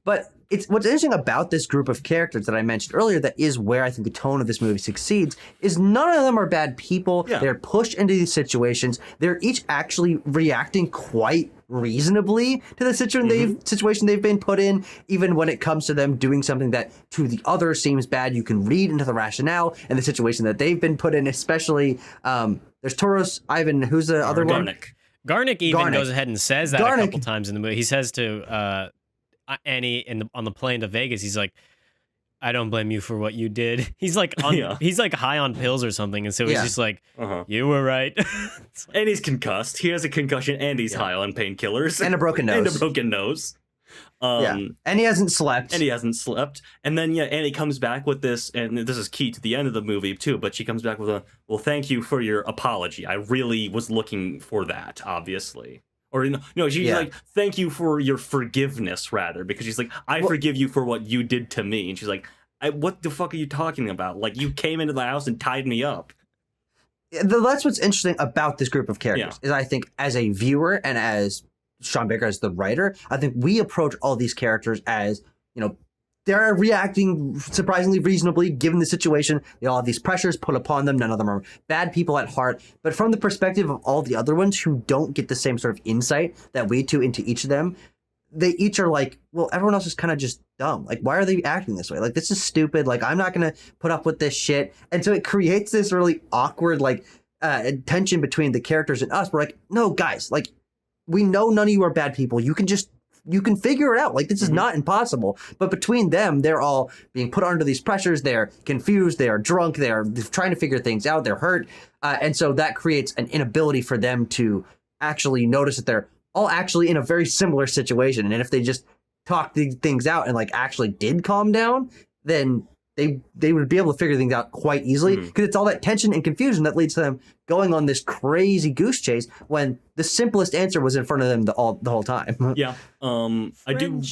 But it's what's interesting about this group of characters that I mentioned earlier, that is where I think the tone of this movie succeeds, is none of them are bad people.
Yeah.
They're pushed into these situations. They're each actually reacting quite reasonably to the situation they've been put in, even when it comes to them doing something that to the other seems bad. You can read into the rationale and the situation that they've been put in, especially there's Toros, Ivan, who's the other one?
Garnick even goes ahead and says that a couple times in the movie. He says to Annie on the plane to Vegas, he's like, I don't blame you for what you did. He's like he's like high on pills or something, and so he's just like, you were right.
And he's concussed. He has a concussion, and he's high on painkillers
and a broken nose.
And
he hasn't slept.
And then Annie comes back with this, and this is key to the end of the movie too, but she comes back with a, well, thank you for your apology. I really was looking for that, obviously. Or no, she's like, thank you for your forgiveness, rather, because she's like, I forgive you for what you did to me. And she's like, what the fuck are you talking about? Like, you came into the house and tied me up.
That's what's interesting about this group of characters, is I think as a viewer and as Sean Baker as the writer, I think we approach all these characters as, they're reacting surprisingly reasonably given the situation. They all have these pressures put upon them. None of them are bad people at heart. But from the perspective of all the other ones who don't get the same sort of insight that we do into each of them, they each are like, well, everyone else is kind of just dumb. Like, why are they acting this way? Like, this is stupid. Like, I'm not going to put up with this shit. And so it creates this really awkward, like, tension between the characters and us. We're like, no, guys, like, we know none of you are bad people. You can figure it out. Like, this is not impossible. But between them, they're all being put under these pressures. They're confused. They are drunk. They're trying to figure things out. They're hurt. And so that creates an inability for them to actually notice that they're all actually in a very similar situation. And if they just talked things out and like actually did calm down, then they would be able to figure things out quite easily, because it's all that tension and confusion that leads to them going on this crazy goose chase when the simplest answer was in front of them the whole time.
I do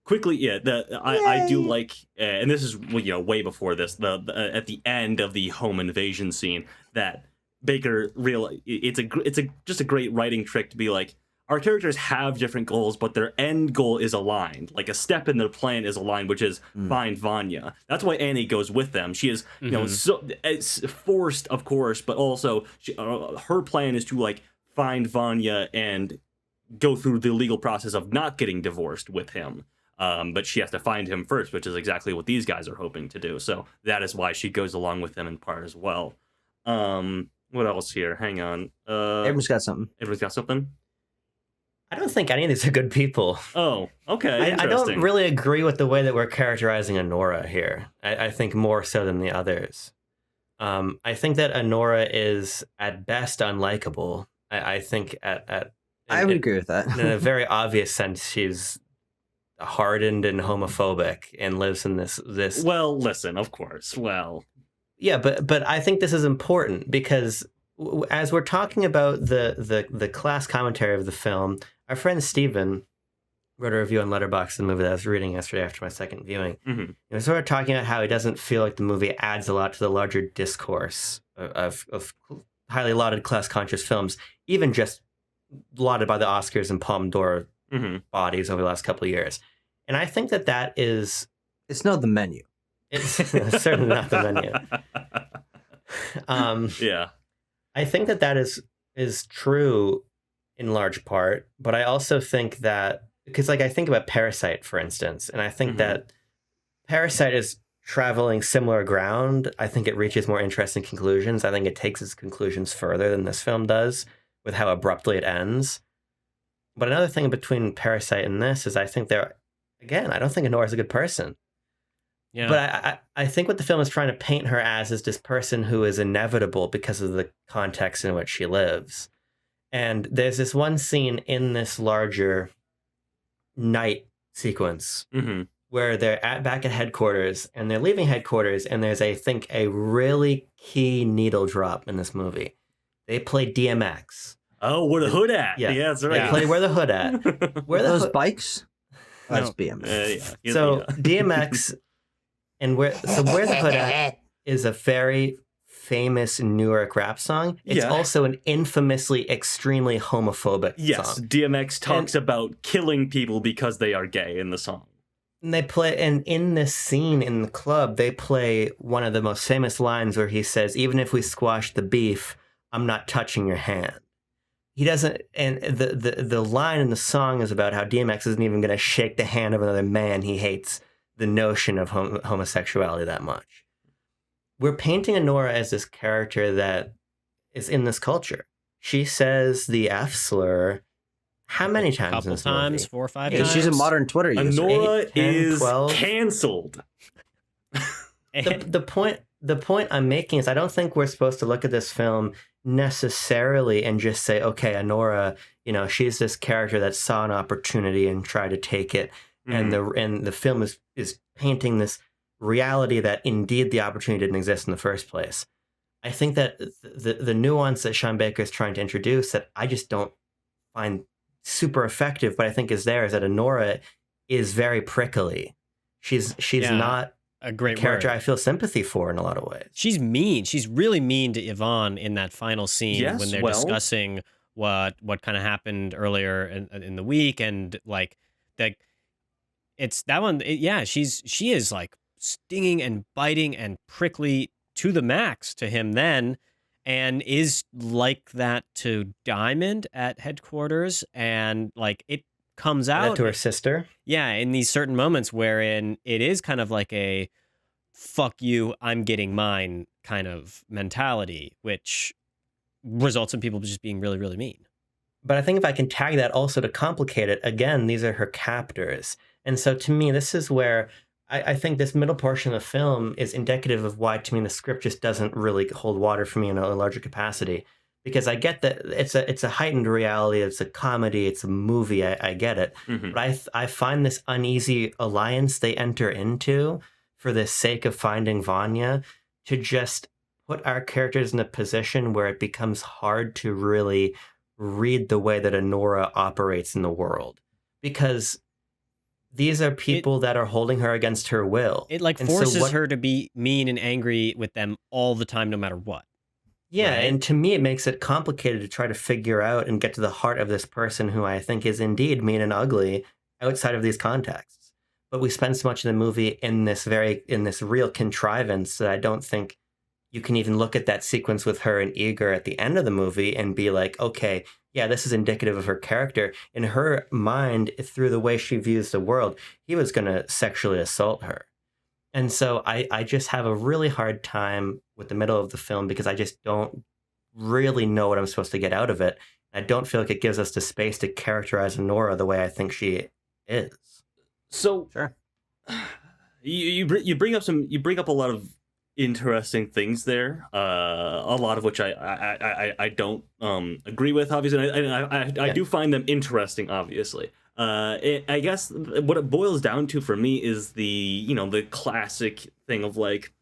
quickly. I do like, and this is way before this. At the end of the home invasion scene, that Baker it's just a great writing trick to be like, our characters have different goals, but their end goal is aligned. Like, a step in their plan is aligned, which is find Vanya. That's why Annie goes with them. She is, so it's forced, of course, but also her plan is to like find Vanya and go through the legal process of not getting divorced with him. But she has to find him first, which is exactly what these guys are hoping to do. So that is why she goes along with them in part as well. What else here? Hang on.
Everyone's got something.
Everyone's got something?
I don't think any of these are good people.
Oh, okay.
I don't really agree with the way that we're characterizing Anora here. I think more so than the others. I think that Anora is at best unlikable. I think
I would agree with that.
In a very obvious sense, she's hardened and homophobic and lives in this.
Well, listen, of course. Well,
yeah, but I think this is important because as we're talking about the class commentary of the film, our friend Steven wrote a review on Letterboxd of the movie that I was reading yesterday after my second viewing.
Mm-hmm.
He was sort of talking about how he doesn't feel like the movie adds a lot to the larger discourse of highly lauded class-conscious films, even just lauded by the Oscars and Palme d'Or bodies over the last couple of years. And I think that is...
It's not the menu.
It's certainly not the menu.
Yeah.
I think that is true in large part, but I also think that, because like I think about Parasite, for instance, and I think that Parasite is traveling similar ground. I think it reaches more interesting conclusions. I think it takes its conclusions further than this film does with how abruptly it ends. But another thing between Parasite and this is I think I don't think Anora is a good person.
Yeah.
But I think what the film is trying to paint her as is this person who is inevitable because of the context in which she lives. And there's this one scene in this larger night sequence where they're back at headquarters and they're leaving headquarters, and there's, I think, a really key needle drop in this movie. They play DMX.
Oh, where the hood at?
Yeah,
that's right.
They play Where the Hood At. Where the
those bikes?
No.
That's BMX.
So DMX and Where the Hood At is a very famous Newark rap song. It's also an infamously extremely homophobic song.
DMX talks about killing people because they are gay in the song.
And in this scene in the club, they play one of the most famous lines where he says, "Even if we squash the beef, I'm not touching your hand." He doesn't, and the line in the song is about how DMX isn't even going to shake the hand of another man. He hates the notion of homosexuality that much. We're painting Anora as this character that is in this culture. She says the F slur how many times in this movie?
4 or 5
Yeah,
times.
she's a modern Twitter user.
Anora
8, 10,
is
12.
canceled.
The point I'm making is I don't think we're supposed to look at this film necessarily and just say, okay, Anora, she's this character that saw an opportunity and tried to take it, and the film is painting this reality that indeed the opportunity didn't exist in the first place. I think that the nuance that Sean Baker is trying to introduce that I just don't find super effective, but I think is there, is that Anora is very prickly. She's not
a great
character
word.
I feel sympathy for in a lot of ways.
She's mean. She's really mean to Yvonne in that final scene when they're discussing what kind of happened earlier in the week, and like it's that one. She is like stinging and biting and prickly to the max to him then, and is like that to Diamond at headquarters, and like it comes out
to her sister.
Yeah, in these certain moments wherein it is kind of like a fuck you, I'm getting mine kind of mentality, which results in people just being really, really mean.
But I think if I can tag that also to complicate it, again, these are her captors. And so to me, this is where I think this middle portion of the film is indicative of why, to me, the script just doesn't really hold water for me in a larger capacity. Because I get that it's a heightened reality, it's a comedy, it's a movie, I get it. But I find this uneasy alliance they enter into for the sake of finding Vanya to just put our characters in a position where it becomes hard to really read the way that Anora operates in the world. Because these are people that are holding her against her will.
It like forces her to be mean and angry with them all the time, no matter what.
Yeah,
right?
And to me, it makes it complicated to try to figure out and get to the heart of this person who I think is indeed mean and ugly outside of these contexts. But we spend so much of the movie in this real contrivance that I don't think you can even look at that sequence with her and Igor at the end of the movie and be like, okay, yeah, this is indicative of her character. In her mind, through the way she views the world, he was going to sexually assault her. And so I just have a really hard time with the middle of the film because I just don't really know what I'm supposed to get out of it. I don't feel like it gives us the space to characterize Anora the way I think she is.
So
sure,
you bring up a lot of interesting things there. A lot of which I don't agree with, obviously. I do find them interesting, obviously. I guess what it boils down to for me is the classic thing of like,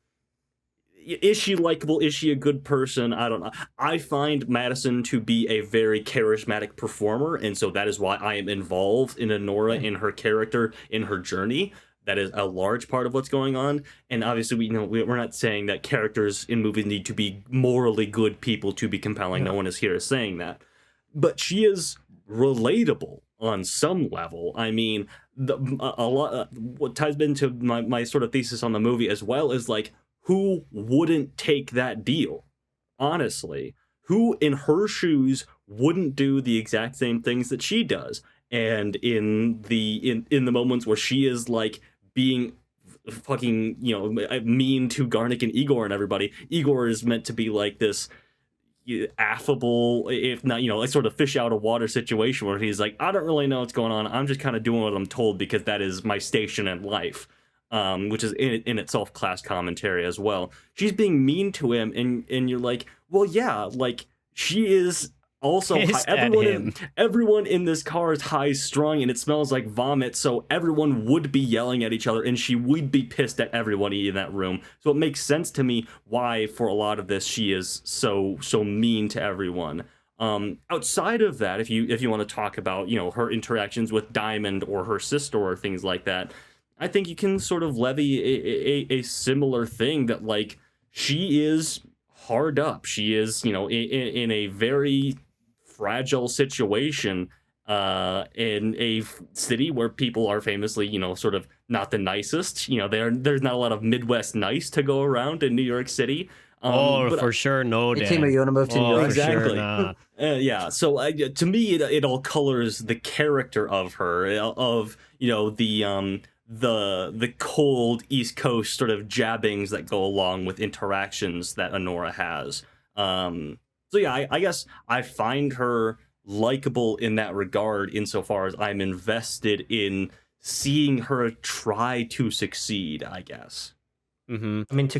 is she likable? Is she a good person? I don't know. I find Madison to be a very charismatic performer, and so that is why I am involved in Anora, in her character, in her journey. That is a large part of what's going on. And obviously, we're not saying that characters in movies need to be morally good people to be compelling. No one is here saying that. But she is relatable on some level. I mean, a lot. What ties into my sort of thesis on the movie as well is like, who wouldn't take that deal? Honestly, who in her shoes wouldn't do the exact same things that she does? And in the moments where she is like being fucking, mean to Garnick and Igor and everybody, Igor is meant to be like this affable, if not, like sort of fish out of water situation where he's like, I don't really know what's going on. I'm just kind of doing what I'm told because that is my station in life. Which is in itself class commentary as well. She's being mean to him, and you're like, well, yeah, like she is also everyone in this car is high strung and it smells like vomit, so everyone would be yelling at each other and she would be pissed at everyone in that room. So it makes sense to me why for a lot of this she is so mean to everyone. Outside of that, if you want to talk about her interactions with Diamond or her sister or things like that, I think you can sort of levy a similar thing that like she is hard up. She is in a very fragile situation in a city where people are famously sort of not the nicest. There's not a lot of Midwest nice to go around in New York City.
For sure, no.
Hey, Tim, are you want to move to New York?
Exactly.
Sure, nah.
Yeah. So to me, it all colors the character of her, of the cold East Coast sort of jabbings that go along with interactions that Anora has. So yeah, I guess I find her likable in that regard, insofar as I'm invested in seeing her try to succeed, I guess.
Mm-hmm. I mean, to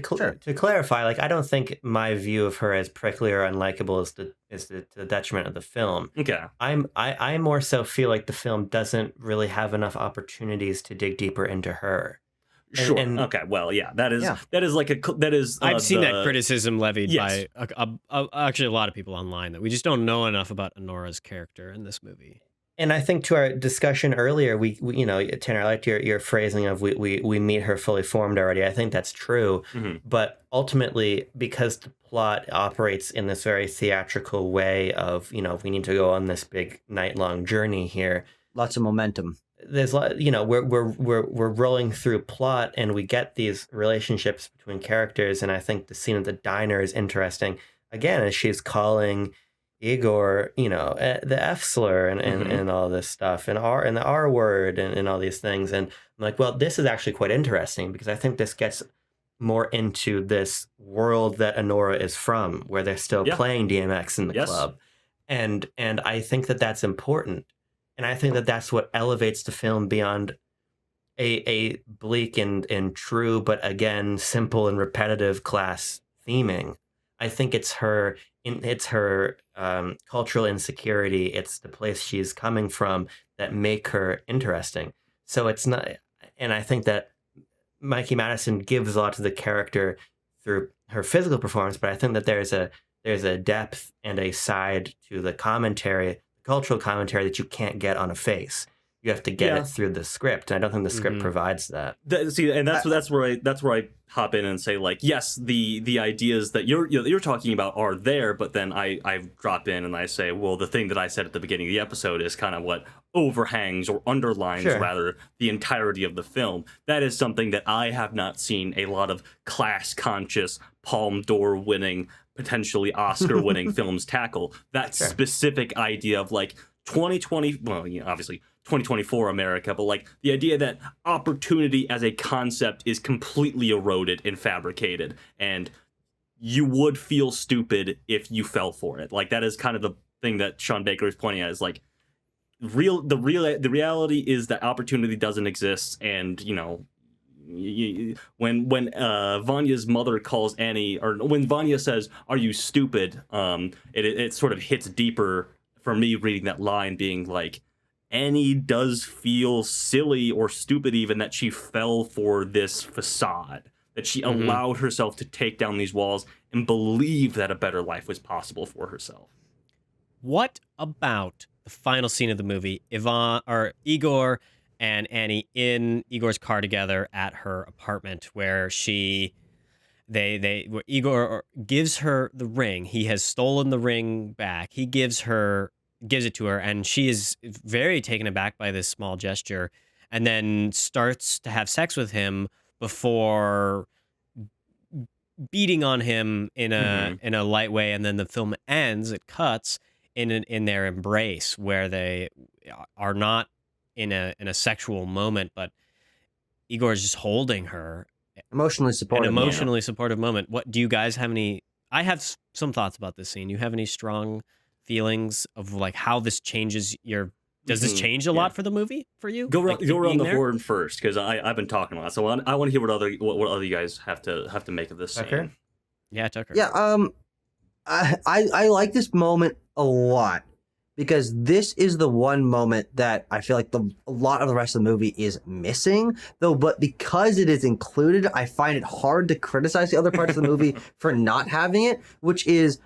clarify, like, I don't think my view of her as prickly or unlikable is to the detriment of the film.
Okay.
I more so feel like the film doesn't really have enough opportunities to dig deeper into her.
Sure. Okay. Well, yeah. That is that is.
I've seen that criticism levied by actually a lot of people online, that we just don't know enough about Anora's character in this movie.
And I think to our discussion earlier, we Tanner, I liked your phrasing of we meet her fully formed already. I think that's true. Mm-hmm. But ultimately, because the plot operates in this very theatrical way of, we need to go on this big night-long journey here.
Lots of momentum.
There's we're rolling through plot, and we get these relationships between characters, and I think the scene at the diner is interesting. Again, as she's calling Igor, the F slur and all this stuff, and the R word and all these things, and I'm like, well, this is actually quite interesting, because I think this gets more into this world that Anora is from, where they're still playing DMX in the club, and I think that that's important. And I think that that's what elevates the film beyond a bleak and true, but again, simple and repetitive class theming. I think it's her cultural insecurity. It's the place she's coming from that make her interesting. So it's not, and I think that Mikey Madison gives a lot to the character through her physical performance, but I think that there's a depth and a side to the commentary, cultural commentary, that you can't get on a face. You have to get it through the script, and I don't think the script provides that.
That's where I hop in and say, like, yes, the ideas that you're talking about are there, but then I drop in and I say, well, the thing that I said at the beginning of the episode is kind of what overhangs or underlines rather the entirety of the film. That is something that I have not seen a lot of class conscious, Palme d'Or winning, potentially Oscar winning films tackle. That specific idea of like 2020, well, obviously 2024 America, but like the idea that opportunity as a concept is completely eroded and fabricated, and you would feel stupid if you fell for it. Like, that is kind of the thing that Sean Baker is pointing at, is like the reality is that opportunity doesn't exist. And when Vanya's mother calls Annie, or when Vanya says, "Are you stupid?" It sort of hits deeper for me reading that line, being like, Annie does feel silly or stupid even that she fell for this facade, that she allowed herself to take down these walls and believe that a better life was possible for herself.
What about the final scene of the movie? Igor and Annie in Igor's car together at her apartment, where where Igor gives her the ring. He has stolen the ring back. He gives it to her, and she is very taken aback by this small gesture, and then starts to have sex with him before beating on him in a light way. And then the film ends. It cuts in their embrace, where they are not in a sexual moment, but Igor is just holding her.
Emotionally supportive.
An emotionally supportive moment. What do you guys have any? I have some thoughts about this scene. You have any strong feelings of like how this changes your? Does this change a lot for the movie for you?
Go around the horn first, because I've been talking a lot, so I want to hear what other you guys have to make of this scene.
Okay.
Yeah, Tucker.
Yeah. I like this moment a lot, because this is the one moment that I feel like a lot of the rest of the movie is missing, though. But because it is included, I find it hard to criticize the other parts of the movie for not having it, which is,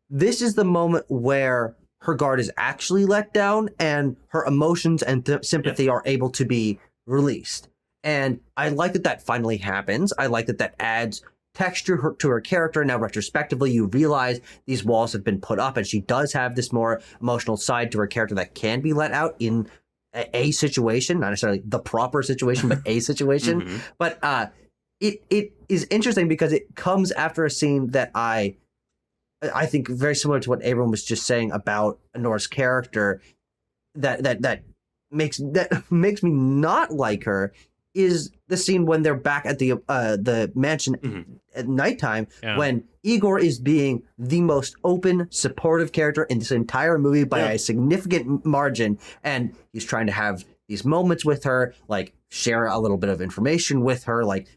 this is the moment where her guard is actually let down and her emotions and sympathy are able to be released. And I like that finally happens. I like that adds texture to her character. Now, retrospectively, you realize these walls have been put up, and she does have this more emotional side to her character that can be let out in a situation, not necessarily the proper situation, but a situation. But it is interesting because it comes after a scene that I think very similar to what Abram was just saying about Anora's character, that makes me not like her, is the scene when they're back at the mansion at nighttime, when Igor is being the most open, supportive character in this entire movie by a significant margin, and he's trying to have these moments with her, like share a little bit of information with her, like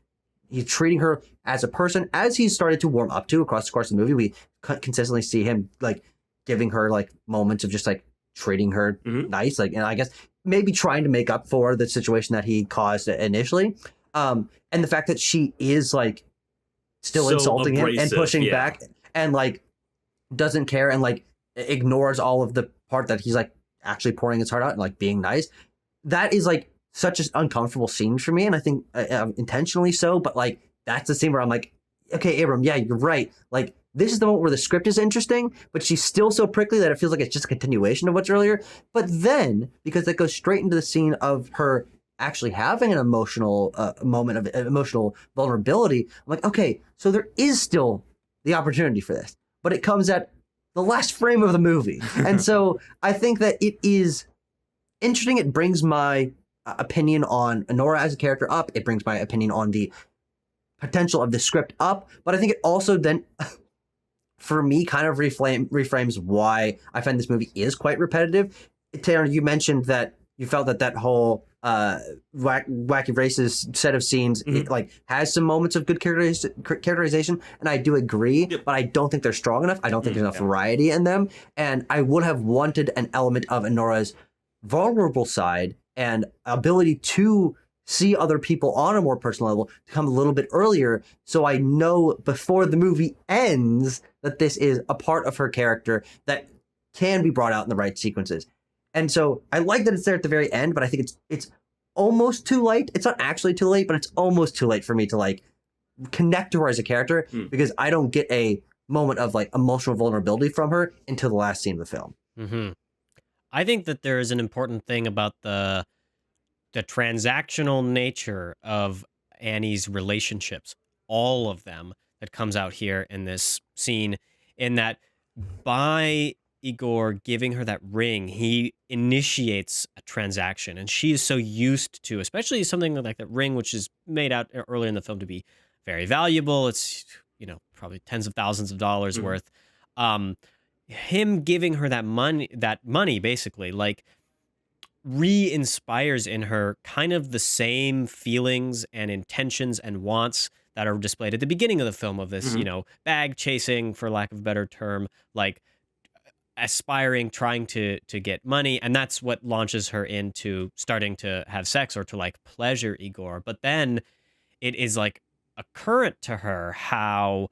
he's treating her as a person, as he's started to warm up to across the course of the movie. We consistently see him like giving her like moments of just like treating her nice, like, and I guess maybe trying to make up for the situation that he caused initially. And the fact that she is like still insulting him and pushing back and like doesn't care and like ignores all of the part that he's like actually pouring his heart out and like being nice. That is like such an uncomfortable scene for me. And I think intentionally so, but like, that's the scene where I'm like, okay, Abram, yeah, you're right. Like, this is the moment where the script is interesting, but she's still so prickly that it feels like it's just a continuation of what's earlier. But then, because that goes straight into the scene of her actually having an emotional moment of emotional vulnerability, I'm like, okay, so there is still the opportunity for this, but it comes at the last frame of the movie. And so I think that it is interesting. It brings my opinion on Anora as a character up. It brings my opinion on the potential of the script up. But I think it also then, for me, kind of reframes why I find this movie is quite repetitive. Taylor, you mentioned that you felt that whole wacky racist set of scenes it, like has some moments of good characterization, and I do agree, but I don't think they're strong enough. I don't think there's enough variety in them, and I would have wanted an element of Anora's vulnerable side and ability to see other people on a more personal level to come a little bit earlier, so I know before the movie ends that this is a part of her character that can be brought out in the right sequences. And so I like that it's there at the very end, but I think it's almost too late. It's not actually too late, but it's almost too late for me to like connect to her as a character, because I don't get a moment of like emotional vulnerability from her until the last scene of the film.
I think that there is an important thing about the transactional nature of Annie's relationships, all of them, that comes out here in this scene, in that by Igor giving her that ring, he initiates a transaction, and she is so used to, especially something like that ring, which is made out earlier in the film to be very valuable. It's, probably tens of thousands of dollars worth. Him giving her that money basically like re-inspires in her kind of the same feelings and intentions and wants that are displayed at the beginning of the film of this, bag chasing, for lack of a better term, like aspiring, trying to get money. And that's what launches her into starting to have sex or to like pleasure Igor. But then it is like a current to her how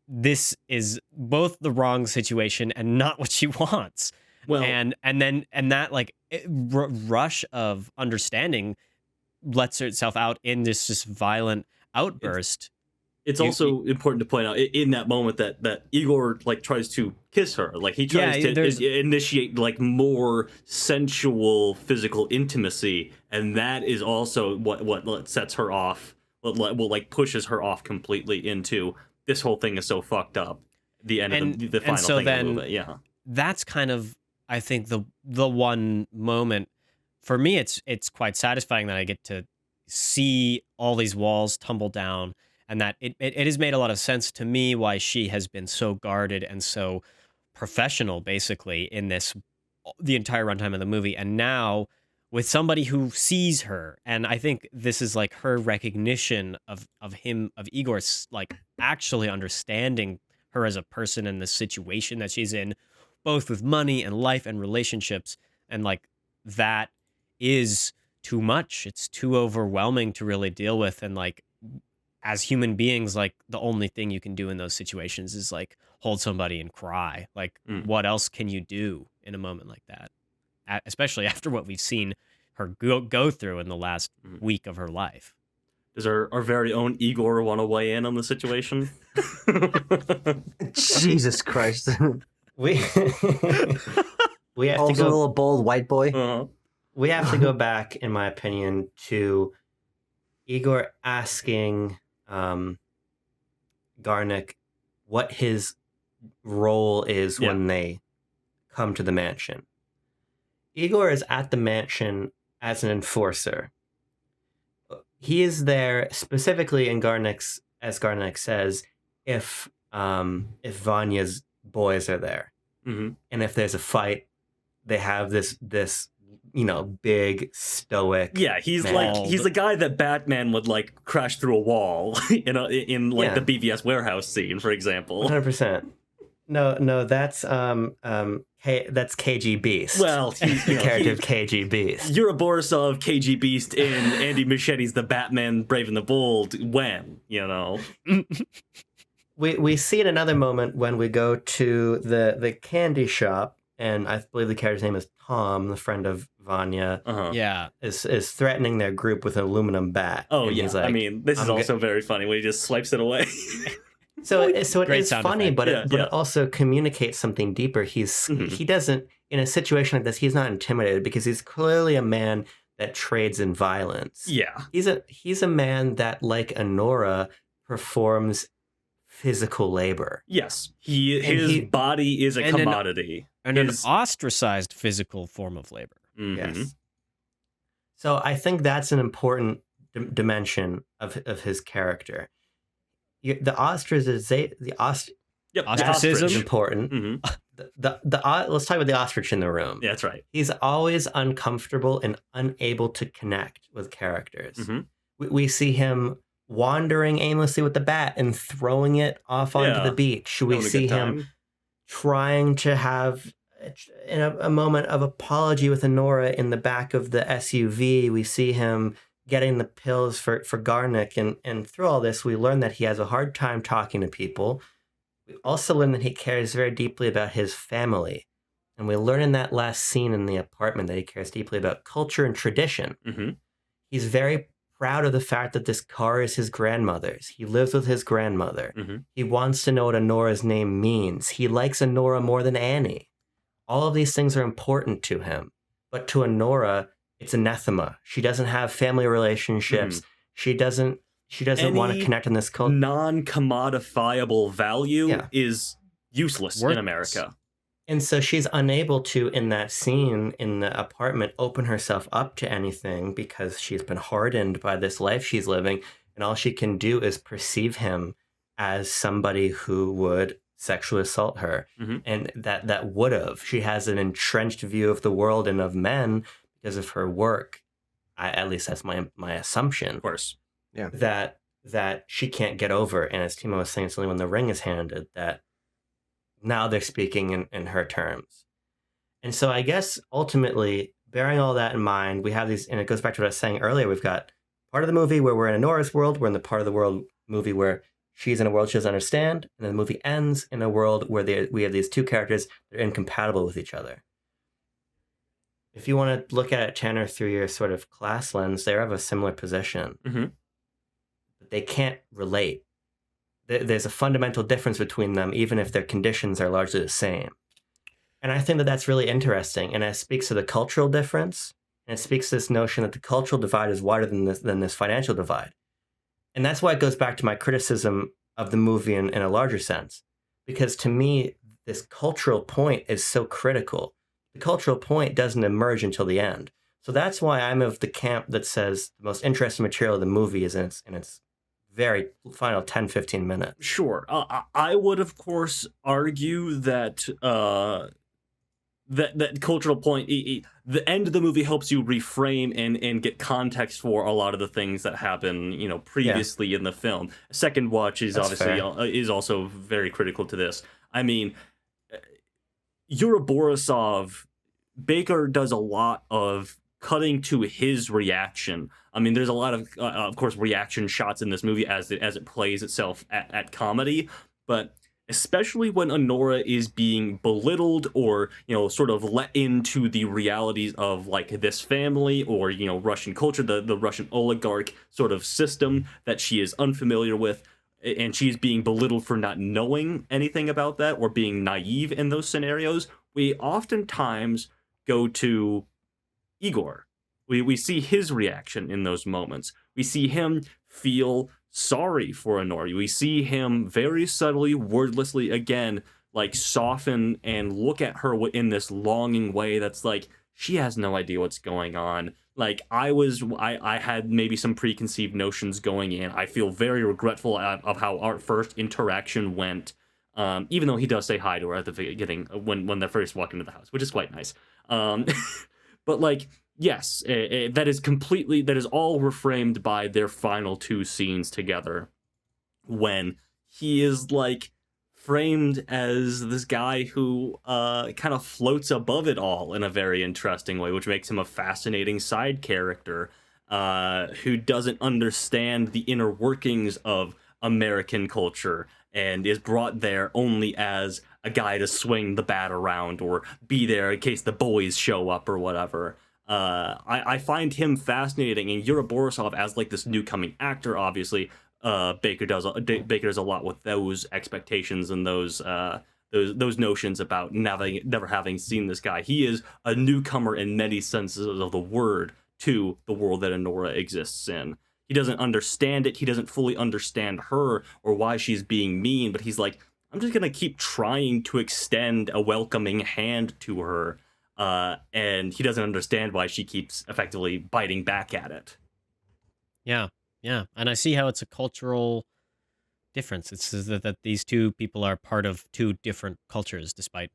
this is both the wrong situation and not what she wants.
Well,
and that like rush of understanding lets itself out in this just violent outburst.
It's also important to point out in that moment that Igor like tries to kiss her, like he tries to initiate like more sensual physical intimacy, and that is also what sets her off, what like pushes her off completely into this whole thing is so fucked up. The end of the final thing of the movie. Yeah,
that's kind of, I think, the one moment for me. It's quite satisfying that I get to see all these walls tumble down. And that it has made a lot of sense to me why she has been so guarded and so professional, basically, in the entire runtime of the movie. And now with somebody who sees her, and I think this is like her recognition of Igor, like actually understanding her as a person and the situation that she's in, both with money and life and relationships, and like that is too much. It's too overwhelming to really deal with, and like, as human beings, like the only thing you can do in those situations is like hold somebody and cry. Like, what else can you do in a moment like that? Especially after what we've seen her go through in the last week of her life.
Does our very own Igor want to weigh in on the situation?
Jesus Christ.
we have
also
to go,
a little bold white boy.
Uh-huh.
We have to go back, in my opinion, to Igor asking Garnick what his role is when they come to the mansion. Igor is at the mansion as an enforcer. He is there specifically in Garnick's, as Garnick says, if Vanya's boys are there, and if there's a fight, they have this big stoic.
Yeah, he's the guy that Batman would like crash through a wall in the BVS warehouse scene, for example.
100%. No, that's KG Beast.
Well, he's
the character of KG Beast.
You're a Borisov KG Beast in Andy Muschietti's The Batman Brave and the Bold. When
we see in another moment when we go to the candy shop, and I believe the character's name is Tom, the friend of Vanya.
Yeah,
is threatening their group with an aluminum bat.
Oh yeah, like, I mean, this is also very funny when he just swipes it away.
So it is funny, but it also communicates something deeper. He doesn't, in a situation like this, he's not intimidated because he's clearly a man that trades in violence.
Yeah,
he's a man that, like Anora, performs physical labor.
Yes, his body is a commodity.
And an ostracized pizzical form of labor.
Yes. So I think that's an important dimension of his character. The ostracism is important. Let's talk about the ostrich in the room.
Yeah, that's right.
He's always uncomfortable and unable to connect with characters. We see him wandering aimlessly with the bat and throwing it off onto the beach. We see him trying to have a moment of apology with Anora in the back of the SUV. We see him getting the pills for Garnick, and through all this, we learn that he has a hard time talking to people. We also learn that he cares very deeply about his family. And we learn in that last scene in the apartment that he cares deeply about culture and tradition. He's very proud of the fact that this car is his grandmother's. He lives with his grandmother. He wants to know what Anora's name means. He likes Anora more than Annie. All of these things are important to him. But to Anora, it's anathema. She doesn't have family relationships. She doesn't want to connect in this culture.
Non-commodifiable value is useless in America.
And so she's unable to, in that scene in the apartment, open herself up to anything because she's been hardened by this life she's living. And all she can do is perceive him as somebody who would sexually assault her. And that would have. She has an entrenched view of the world and of men because of her work. At least that's my assumption.
Of course.
Yeah.
That she can't get over. And as Timo was saying, certainly when the ring is handed, that now they're speaking in her terms. And so I guess ultimately, bearing all that in mind, we have these, and it goes back to what I was saying earlier, we've got part of the movie where we're in Anora's world, we're in the part of the movie where she's in a world she doesn't understand, and then the movie ends in a world where we have these two characters that are incompatible with each other. If you want to look at Tanner through your sort of class lens, they have a similar position. But they can't relate. There's a fundamental difference between them, even if their conditions are largely the same. And I think that that's really interesting, and it speaks to the cultural difference, and it speaks to this notion that the cultural divide is wider than this financial divide. And that's why it goes back to my criticism of the movie in a larger sense. Because to me, this cultural point is so critical. The cultural point doesn't emerge until the end. So that's why I'm of the camp that says the most interesting material of the movie is in its very final 10, 15 minutes.
Sure. I would, of course, argue that that cultural point, the end of the movie helps you reframe and get context for a lot of the things that happen, previously in the film. A second watch is is also very critical to this. I mean, Borisov, Baker does a lot of cutting to his reaction. I mean, there's a lot of course, reaction shots in this movie as it plays itself at comedy, but especially when Anora is being belittled or, sort of let into the realities of like this family or, Russian culture, the Russian oligarch sort of system that she is unfamiliar with, and she's being belittled for not knowing anything about that or being naive in those scenarios, we oftentimes go to Igor. We see his reaction in those moments. We see him feel sorry for Anora. We see him very subtly, wordlessly, again, like soften and look at her in this longing way that's like, she has no idea what's going on. Like, I had maybe some preconceived notions going in. I feel very regretful of how our first interaction went, even though he does say hi to her at the beginning when they first walk into the house, which is quite nice. But like, yes, that is all reframed by their final two scenes together, when he is like framed as this guy who kind of floats above it all in a very interesting way, which makes him a fascinating side character who doesn't understand the inner workings of American culture and is brought there only as a guy to swing the bat around or be there in case the boys show up or whatever. I find him fascinating, and Yuri Borisov as like this new coming actor, obviously. Baker does a lot with those expectations and those notions about never having seen this guy. He is a newcomer in many senses of the word to the world that Anora exists in. He doesn't understand it. He doesn't fully understand her or why she's being mean, but he's like, I'm just gonna keep trying to extend a welcoming hand to her. And he doesn't understand why she keeps effectively biting back at it.
Yeah. And I see how it's a cultural difference. It's that these two people are part of two different cultures, despite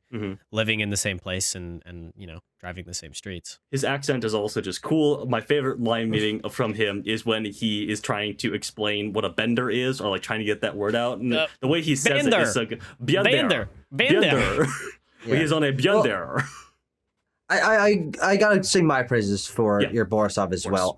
living in the same place and driving the same streets.
His accent is also just cool. My favorite line meeting from him is when he is trying to explain what a bender is, or like trying to get that word out. And the way he says it is so good. Bender.
Yeah.
He is on a bender.
Well, I gotta sing my praises for your Borisov as well.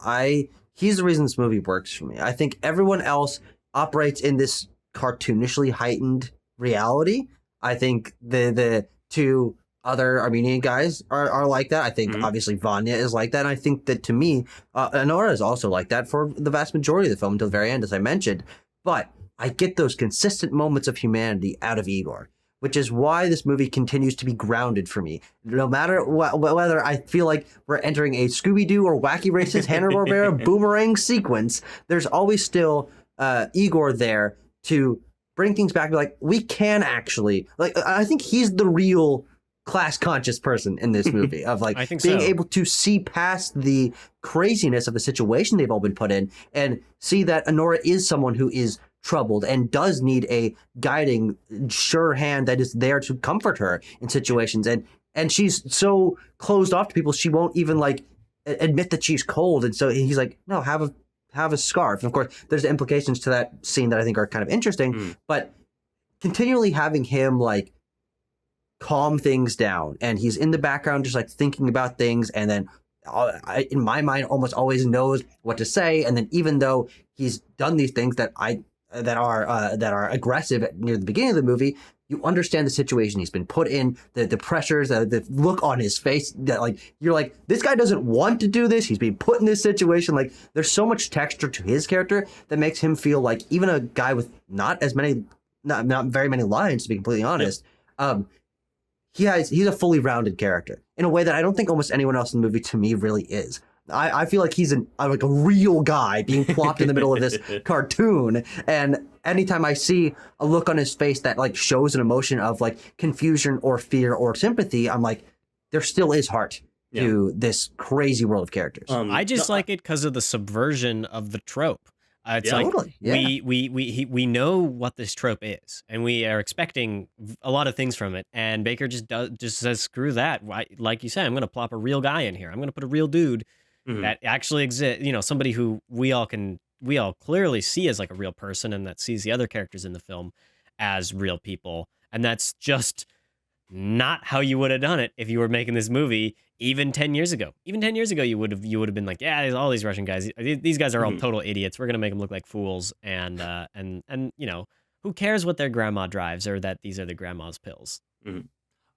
He's the reason this movie works for me. I think everyone else operates in this cartoonishly heightened reality. I think the two other Armenian guys are like that. I think obviously Vanya is like that. And I think that to me, Anora is also like that for the vast majority of the film until the very end, as I mentioned. But I get those consistent moments of humanity out of Igor, which is why this movie continues to be grounded for me. No matter whether I feel like we're entering a Scooby-Doo or Wacky Races Hanna-Barbera boomerang sequence, there's always still Igor there to bring things back. Like, we can actually, like, I think he's the real class-conscious person in this movie of like being able to see past the craziness of the situation they've all been put in and see that Anora is someone who is troubled and does need a guiding, sure hand that is there to comfort her in situations. And she's so closed off to people, she won't even like admit that she's cold. And so he's like, no, have a scarf. And of course, there's the implications to that scene that I think are kind of interesting, but continually having him like calm things down, and he's in the background just like thinking about things, and then in my mind, almost always knows what to say. And then even though he's done these things that are aggressive near the beginning of the movie, you understand the situation he's been put in, the pressures, the look on his face, that like you're like, this guy doesn't want to do this. He's being put in this situation. Like there's so much texture to his character that makes him feel like even a guy with not very many lines, to be completely honest. He's a fully rounded character in a way that I don't think almost anyone else in the movie to me really is. I feel like he's like a real guy being plopped in the middle of this cartoon, and anytime I see a look on his face that like shows an emotion of like confusion or fear or sympathy, I'm like, there still is heart to this crazy world of characters.
I just like it because of the subversion of the trope. It's like
totally.
we know what this trope is, and we are expecting a lot of things from it. And Baker just says, "Screw that!" Like you said, I'm going to plop a real guy in here. I'm going to put a real dude that actually exists. You know, somebody who we all clearly see as like a real person, and that sees the other characters in the film as real people. And that's just not how you would have done it if you were making this movie even 10 years ago. Even 10 years ago, you would have been like, yeah, there's all these Russian guys. These guys are all total idiots. We're going to make them look like fools. And you know, who cares what their grandma drives or that these are the grandma's pills?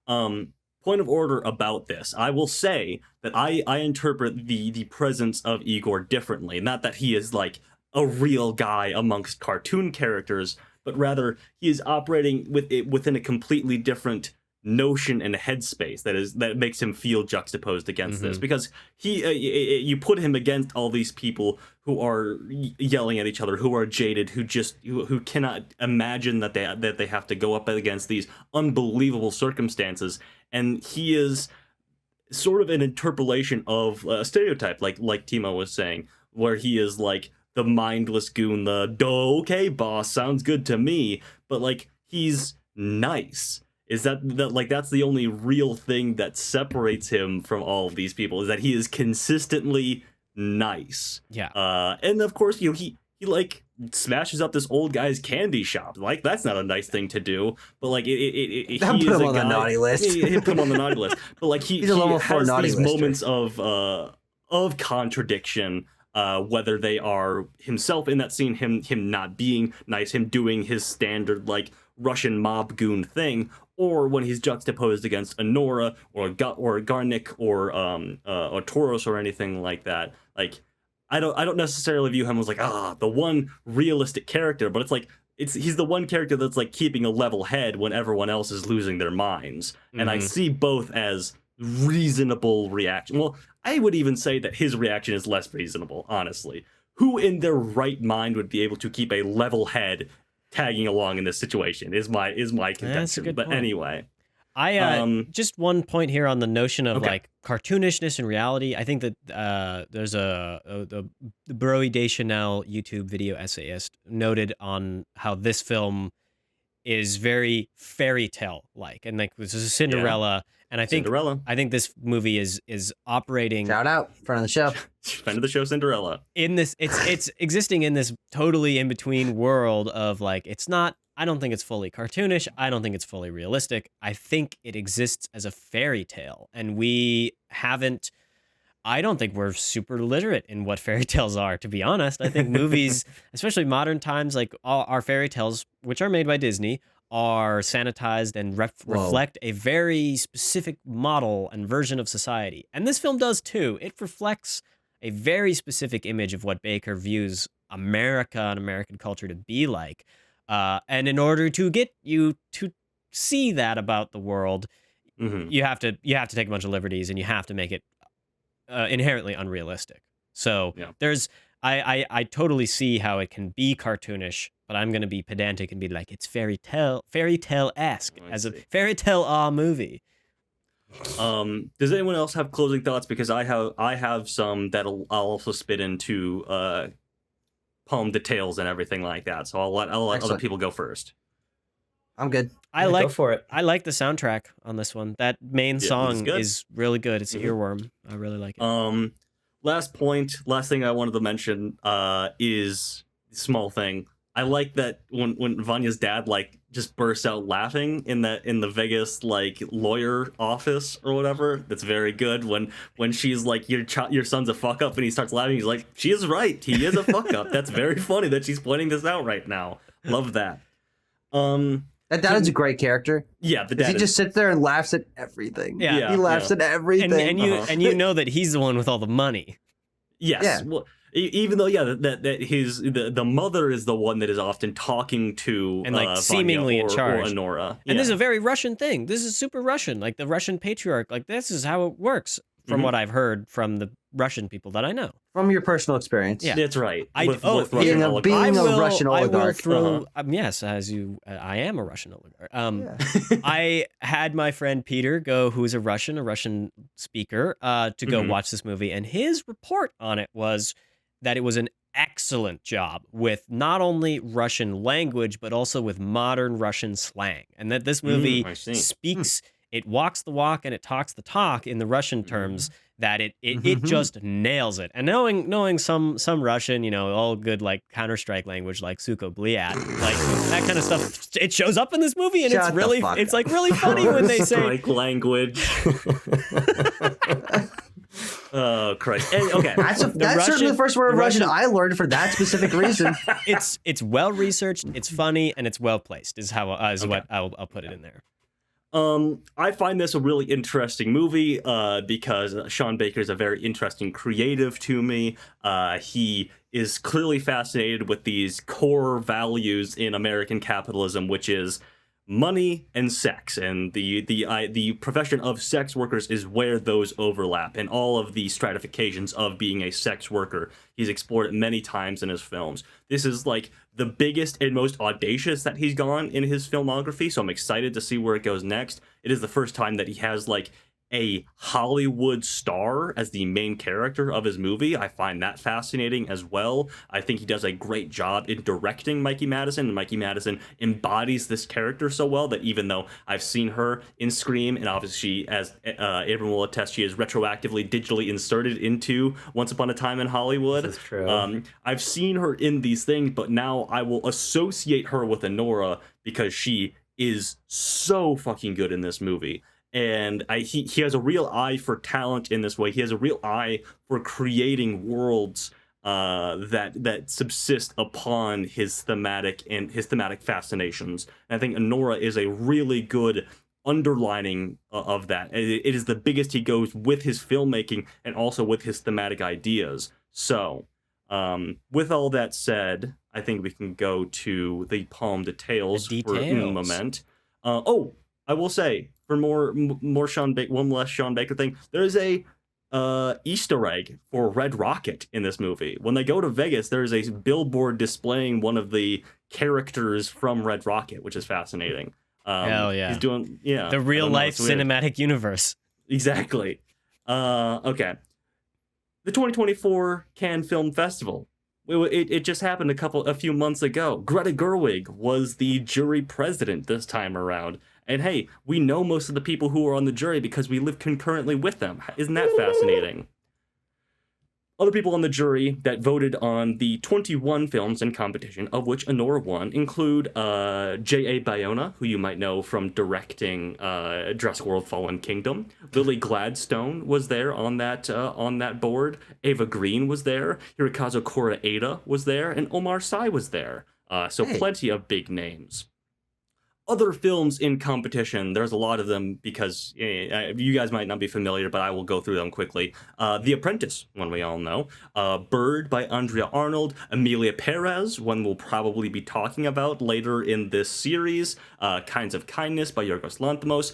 Point of order about this. I will say that I interpret the presence of Igor differently. Not that he is like a real guy amongst cartoon characters, but rather he is operating within a completely different notion and headspace that makes him feel juxtaposed against this, because you put him against all these people who are yelling at each other, who are jaded, who cannot imagine that they have to go up against these unbelievable circumstances, and he is sort of an interpolation of a stereotype, like Timo was saying, where he is like the mindless goon, the okay boss, sounds good to me, but like he's nice. Is that like that's the only real thing that separates him from all of these people, is that he is consistently nice.
Yeah.
And of course, you know, he like smashes up this old guy's candy shop. Like that's not a nice thing to do. But like he
put
is
him
a
on
guy,
the naughty list.
He put him on the naughty list. But like he
He's a level 4
has
naughty
these
lister.
moments of contradiction. Whether they are himself in that scene, him not being nice, him doing his standard like Russian mob goon thing, or when he's juxtaposed against Anora or Garnik or Tauros or anything like that. Like I don't necessarily view him as like the one realistic character, but it's like he's the one character that's like keeping a level head when everyone else is losing their minds. And I see both as reasonable reaction. Well, I would even say that his reaction is less reasonable, honestly. Who in their right mind would be able to keep a level head tagging along in this situation is my contention.
That's a good
but
point.
Anyway,
I just one point here on the notion of like cartoonishness and reality. I think that there's the Broy Deschanel YouTube video essayist noted on how this film is very fairy tale like, and like this is a Cinderella. And I think this movie is operating.
Shout out, friend of the show.
Friend of the show, Cinderella.
In this, it's existing in this totally in between world of like, it's not. I don't think it's fully cartoonish. I don't think it's fully realistic. I think it exists as a fairy tale, and we haven't. I don't think we're super literate in what fairy tales are, to be honest. I think movies, especially modern times, like all our fairy tales, which are made by Disney, are sanitized and reflect a very specific model and version of society. And this film does too. It reflects a very specific image of what Baker views America and American culture to be like. And in order to get you to see that about the world, you have to take a bunch of liberties, and you have to make it inherently unrealistic. So there's I totally see how it can be cartoonish, but I'm going to be pedantic and be like, it's fairy tale-esque as a fairy tale movie.
Does anyone else have closing thoughts? Because I have some that I'll also spit into poem details and everything like that. So I'll let other people go first.
I'm good.
Go for it.
I like the soundtrack on this one. That main song is really good. It's an earworm. I really like it.
Last thing I wanted to mention is a small thing. I like that when Vanya's dad like just bursts out laughing in the Vegas like lawyer office or whatever. That's very good when she's like, your son's a fuck up, and he starts laughing. He's like, she is right, he is a fuck up. That's very funny that she's pointing this out right now. Love that.
That dad is a great character.
Yeah, the dad
he just sits there and laughs at everything.
Yeah.
He laughs at everything.
And you know that he's the one with all the money.
Yes.
Yeah.
Well, even though the mother is the one that is often talking to
and like seemingly in charge,
or Anora.
And this is a very Russian thing. This is super Russian, like the Russian patriarch. Like this is how it works, from what I've heard from the Russian people that I know.
From your personal experience.
Yeah, that's right.
Being a Russian oligarch.
I will throw, yes, I am a Russian oligarch. I had my friend Peter go, who is a Russian speaker, to go watch this movie, and his report on it was that it was an excellent job with not only Russian language, but also with modern Russian slang. And that this movie speaks, it walks the walk and it talks the talk in the Russian terms, that it just nails it. And knowing some Russian, all good like Counter-Strike language like Suko Bliat, like that kind of stuff, it shows up in this movie, and it's like really funny when they say
Strike language. Oh Christ! Okay,
that's certainly the first word of Russian I learned for that specific reason.
It's well researched, it's funny, and it's well placed. What I'll put it in there.
I find this a really interesting movie because Sean Baker is a very interesting creative to me. He is clearly fascinated with these core values in American capitalism, which is money and sex, and the profession of sex workers is where those overlap, and all of the stratifications of being a sex worker. He's explored it many times in his films. This is like the biggest and most audacious that he's gone in his filmography, so I'm excited to see where it goes next. It is the first time that he has like a Hollywood star as the main character of his movie. I find that fascinating as well. I think he does a great job in directing Mikey Madison, and Mikey Madison embodies this character so well that even though I've seen her in Scream, and obviously, as everyone will attest, she is retroactively digitally inserted into Once Upon a Time in Hollywood.
This is true.
I've seen her in these things, but now I will associate her with Anora because she is so fucking good in this movie. And he has a real eye for talent in this way. He has a real eye for creating worlds that subsist upon his thematic fascinations. And I think Anora is a really good underlining of that. It is the biggest he goes with his filmmaking and also with his thematic ideas. So, with all that said, I think we can go to the Palme details for un moment. I will say, for more Sean Baker, one less Sean Baker thing, there is a Easter egg for Red Rocket in this movie. When they go to Vegas, there is a billboard displaying one of the characters from Red Rocket, which is fascinating.
Hell yeah.
He's doing,
the real life cinematic universe.
Exactly. Okay. The 2024 Cannes Film Festival. It just happened a few months ago. Greta Gerwig was the jury president this time around. And hey, we know most of the people who are on the jury because we live concurrently with them. Isn't that fascinating? Other people on the jury that voted on the 21 films in competition, of which Anora won, include J.A. Bayona, who you might know from directing Jurassic World: Fallen Kingdom. Lily Gladstone was there on that board. Ava Green was there. Hirokazu Koreeda was there, and Omar Sy was there. Plenty of big names. Other films in competition, there's a lot of them because you guys might not be familiar, but I will go through them quickly. The Apprentice, one we all know. Bird by Andrea Arnold. Emilia Perez, one we'll probably be talking about later in this series. Kinds of Kindness by Yorgos Lanthimos.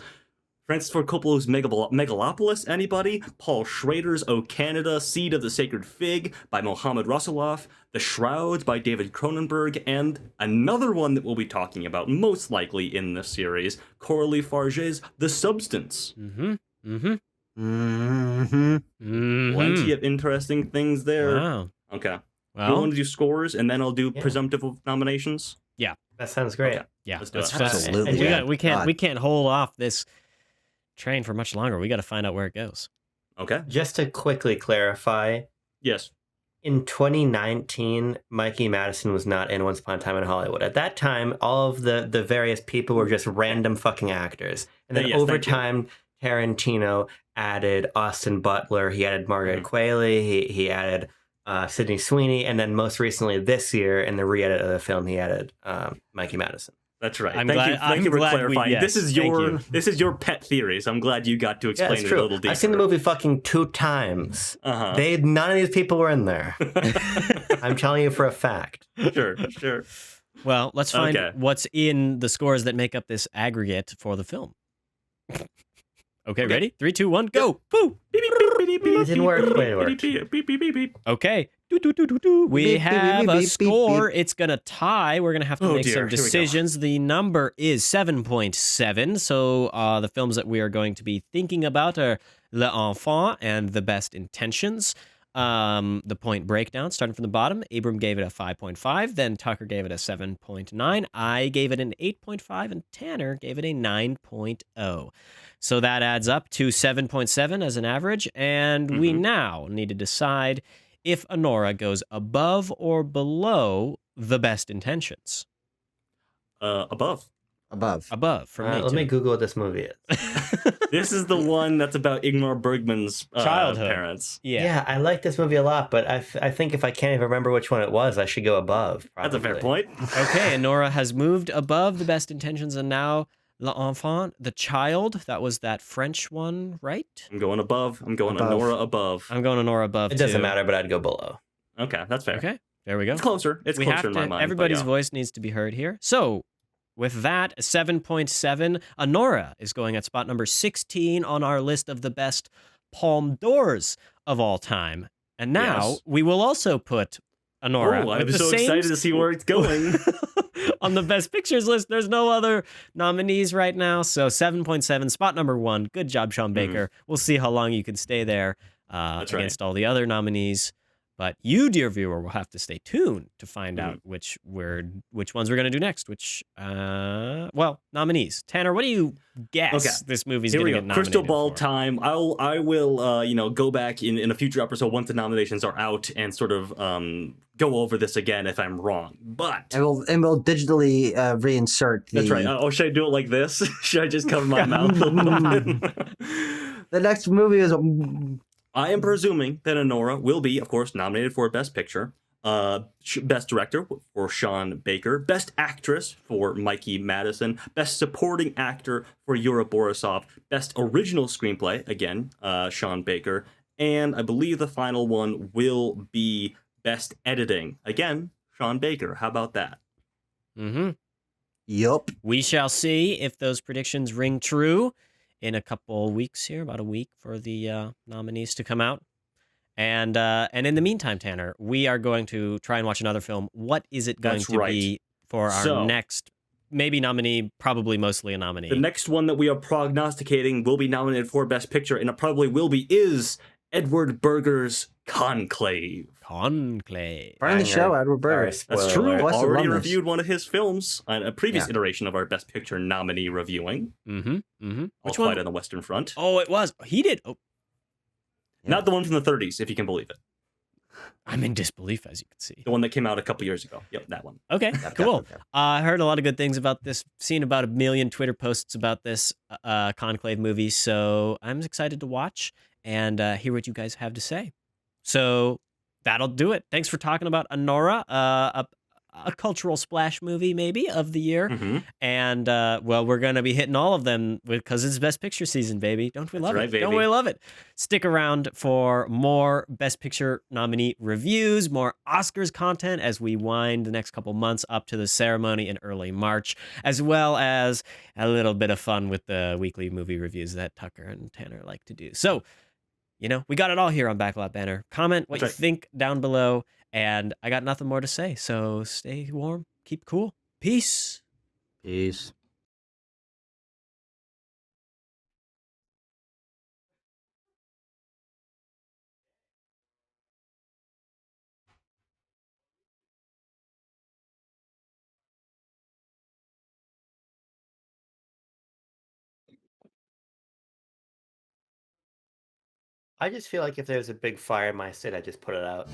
Francis Ford Coppola's Megalopolis, anybody? Paul Schrader's O Canada, Seed of the Sacred Fig by Mohamed Rasoulof, The Shrouds by David Cronenberg, and another one that we'll be talking about most likely in this series, Coralie Farge's The Substance. Plenty of interesting things there.
Wow.
Okay.
Well,
You want to do scores, and then I'll do presumptive nominations?
Yeah.
That sounds great.
Okay.
Yeah,
Let's do it.
Absolutely.
And we can't hold off this train for much longer. We got to find out where it goes.
Okay.
Just to quickly clarify,
Yes.
In 2019, Mikey Madison was not in Once Upon a Time in Hollywood. At that time, all of the various people were just random fucking actors. And then over time, Tarantino added Austin Butler. He added Margaret Qualley. He added Sydney Sweeney. And then most recently this year, in the re-edit of the film, he added Mikey Madison.
That's right. Thank you for clarifying. This is your pet theory, so I'm glad you got to explain it a little deeper.
I've seen the movie fucking 2 times. None of these people were in there. I'm telling you for a fact.
Sure.
Well, let's find what's in the scores that make up this aggregate for the film. Okay, ready? 3, 2, 1, go! Boo!
It didn't work.
Okay. We have a score. It's going to tie. We're going to have to make some decisions. The number is 7.7. So the films that we are going to be thinking about are L'Enfant and The Best Intentions. The point breakdown, starting from the bottom, Abram gave it a 5.5, then Tucker gave it a 7.9, I gave it an 8.5, and Tanner gave it a 9.0. So that adds up to 7.7 as an average, and we now need to decide if Anora goes above or below The Best Intentions.
Above
for me.
Let me Google what this movie is.
This is the one that's about Ingmar Bergman's childhood parents.
Yeah, I like this movie a lot, but I think if I can't even remember which one it was, I should go above. Probably.
That's a fair point.
Okay, Anora has moved above The Best Intentions, and now L'Enfant, The Child. That was that French one, right?
I'm going above. I'm going Anora above.
I'm going Anora above,
It doesn't matter, but I'd go below.
Okay, that's fair.
Okay, there we go.
It's closer. It's closer in my mind.
Everybody's voice needs to be heard here. So, with that, 7.7, Anora is going at spot number 16 on our list of the best Palme d'Ors of all time. And now we will also put Anora.
I'm so excited to see where it's going.
On the Best Pictures list, there's no other nominees right now. So 7.7, spot number 1. Good job, Sean Baker. We'll see how long you can stay there against all the other nominees. But you, dear viewer, will have to stay tuned to find out which ones we're going to do next. Nominees. Tanner, what do you guess this movie's going to get nominated
Crystal ball
for?
time. I will go back in a future episode once the nominations are out and sort of go over this again if I'm wrong. But
and we'll digitally reinsert the.
That's right. Should I do it like this? Should I just cover my mouth a little bit?
The next movie is.
I am presuming that Anora will be, of course, nominated for Best Picture, Best Director for Sean Baker, Best Actress for Mikey Madison, Best Supporting Actor for Yura Borisov, Best Original Screenplay, again, Sean Baker, and I believe the final one will be Best Editing, again, Sean Baker. How about that?
Yup.
We shall see if those predictions ring true in a couple weeks here, about a week for the nominees to come out. And in the meantime, Tanner, we are going to try and watch another film. What is it going to be for our next, maybe nominee, probably mostly a nominee?
The next one that we are prognosticating will be nominated for Best Picture, and it probably will be, is Edward Berger's Conclave.
Friend of the show, Edward Berger.
That's true. Already reviewed one of his films on a previous iteration of our Best Picture nominee reviewing.
Which
one?
Fight
on the Western Front.
Oh, it was. He did. Oh.
Not the one from the 30s, if you can believe it.
I'm in disbelief, as you can see.
The one that came out a couple years ago. Yep, that one.
Okay, cool. I heard a lot of good things about this. Seen about 1 million Twitter posts about this Conclave movie, so I'm excited to watch and hear what you guys have to say. So that'll do it. Thanks for talking about Anora, a cultural splash movie maybe of the year. And we're going to be hitting all of them because it's Best Picture season, baby. Don't we love it?
Baby.
Don't we love it? Stick around for more Best Picture nominee reviews, more Oscars content as we wind the next couple months up to the ceremony in early March, as well as a little bit of fun with the weekly movie reviews that Tucker and Tanner like to do. So, we got it all here on Backlot Banner. Comment what you think down below. And I got nothing more to say. So stay warm, keep cool. Peace.
Peace.
I just feel like if there's a big fire in my state, I just put it out.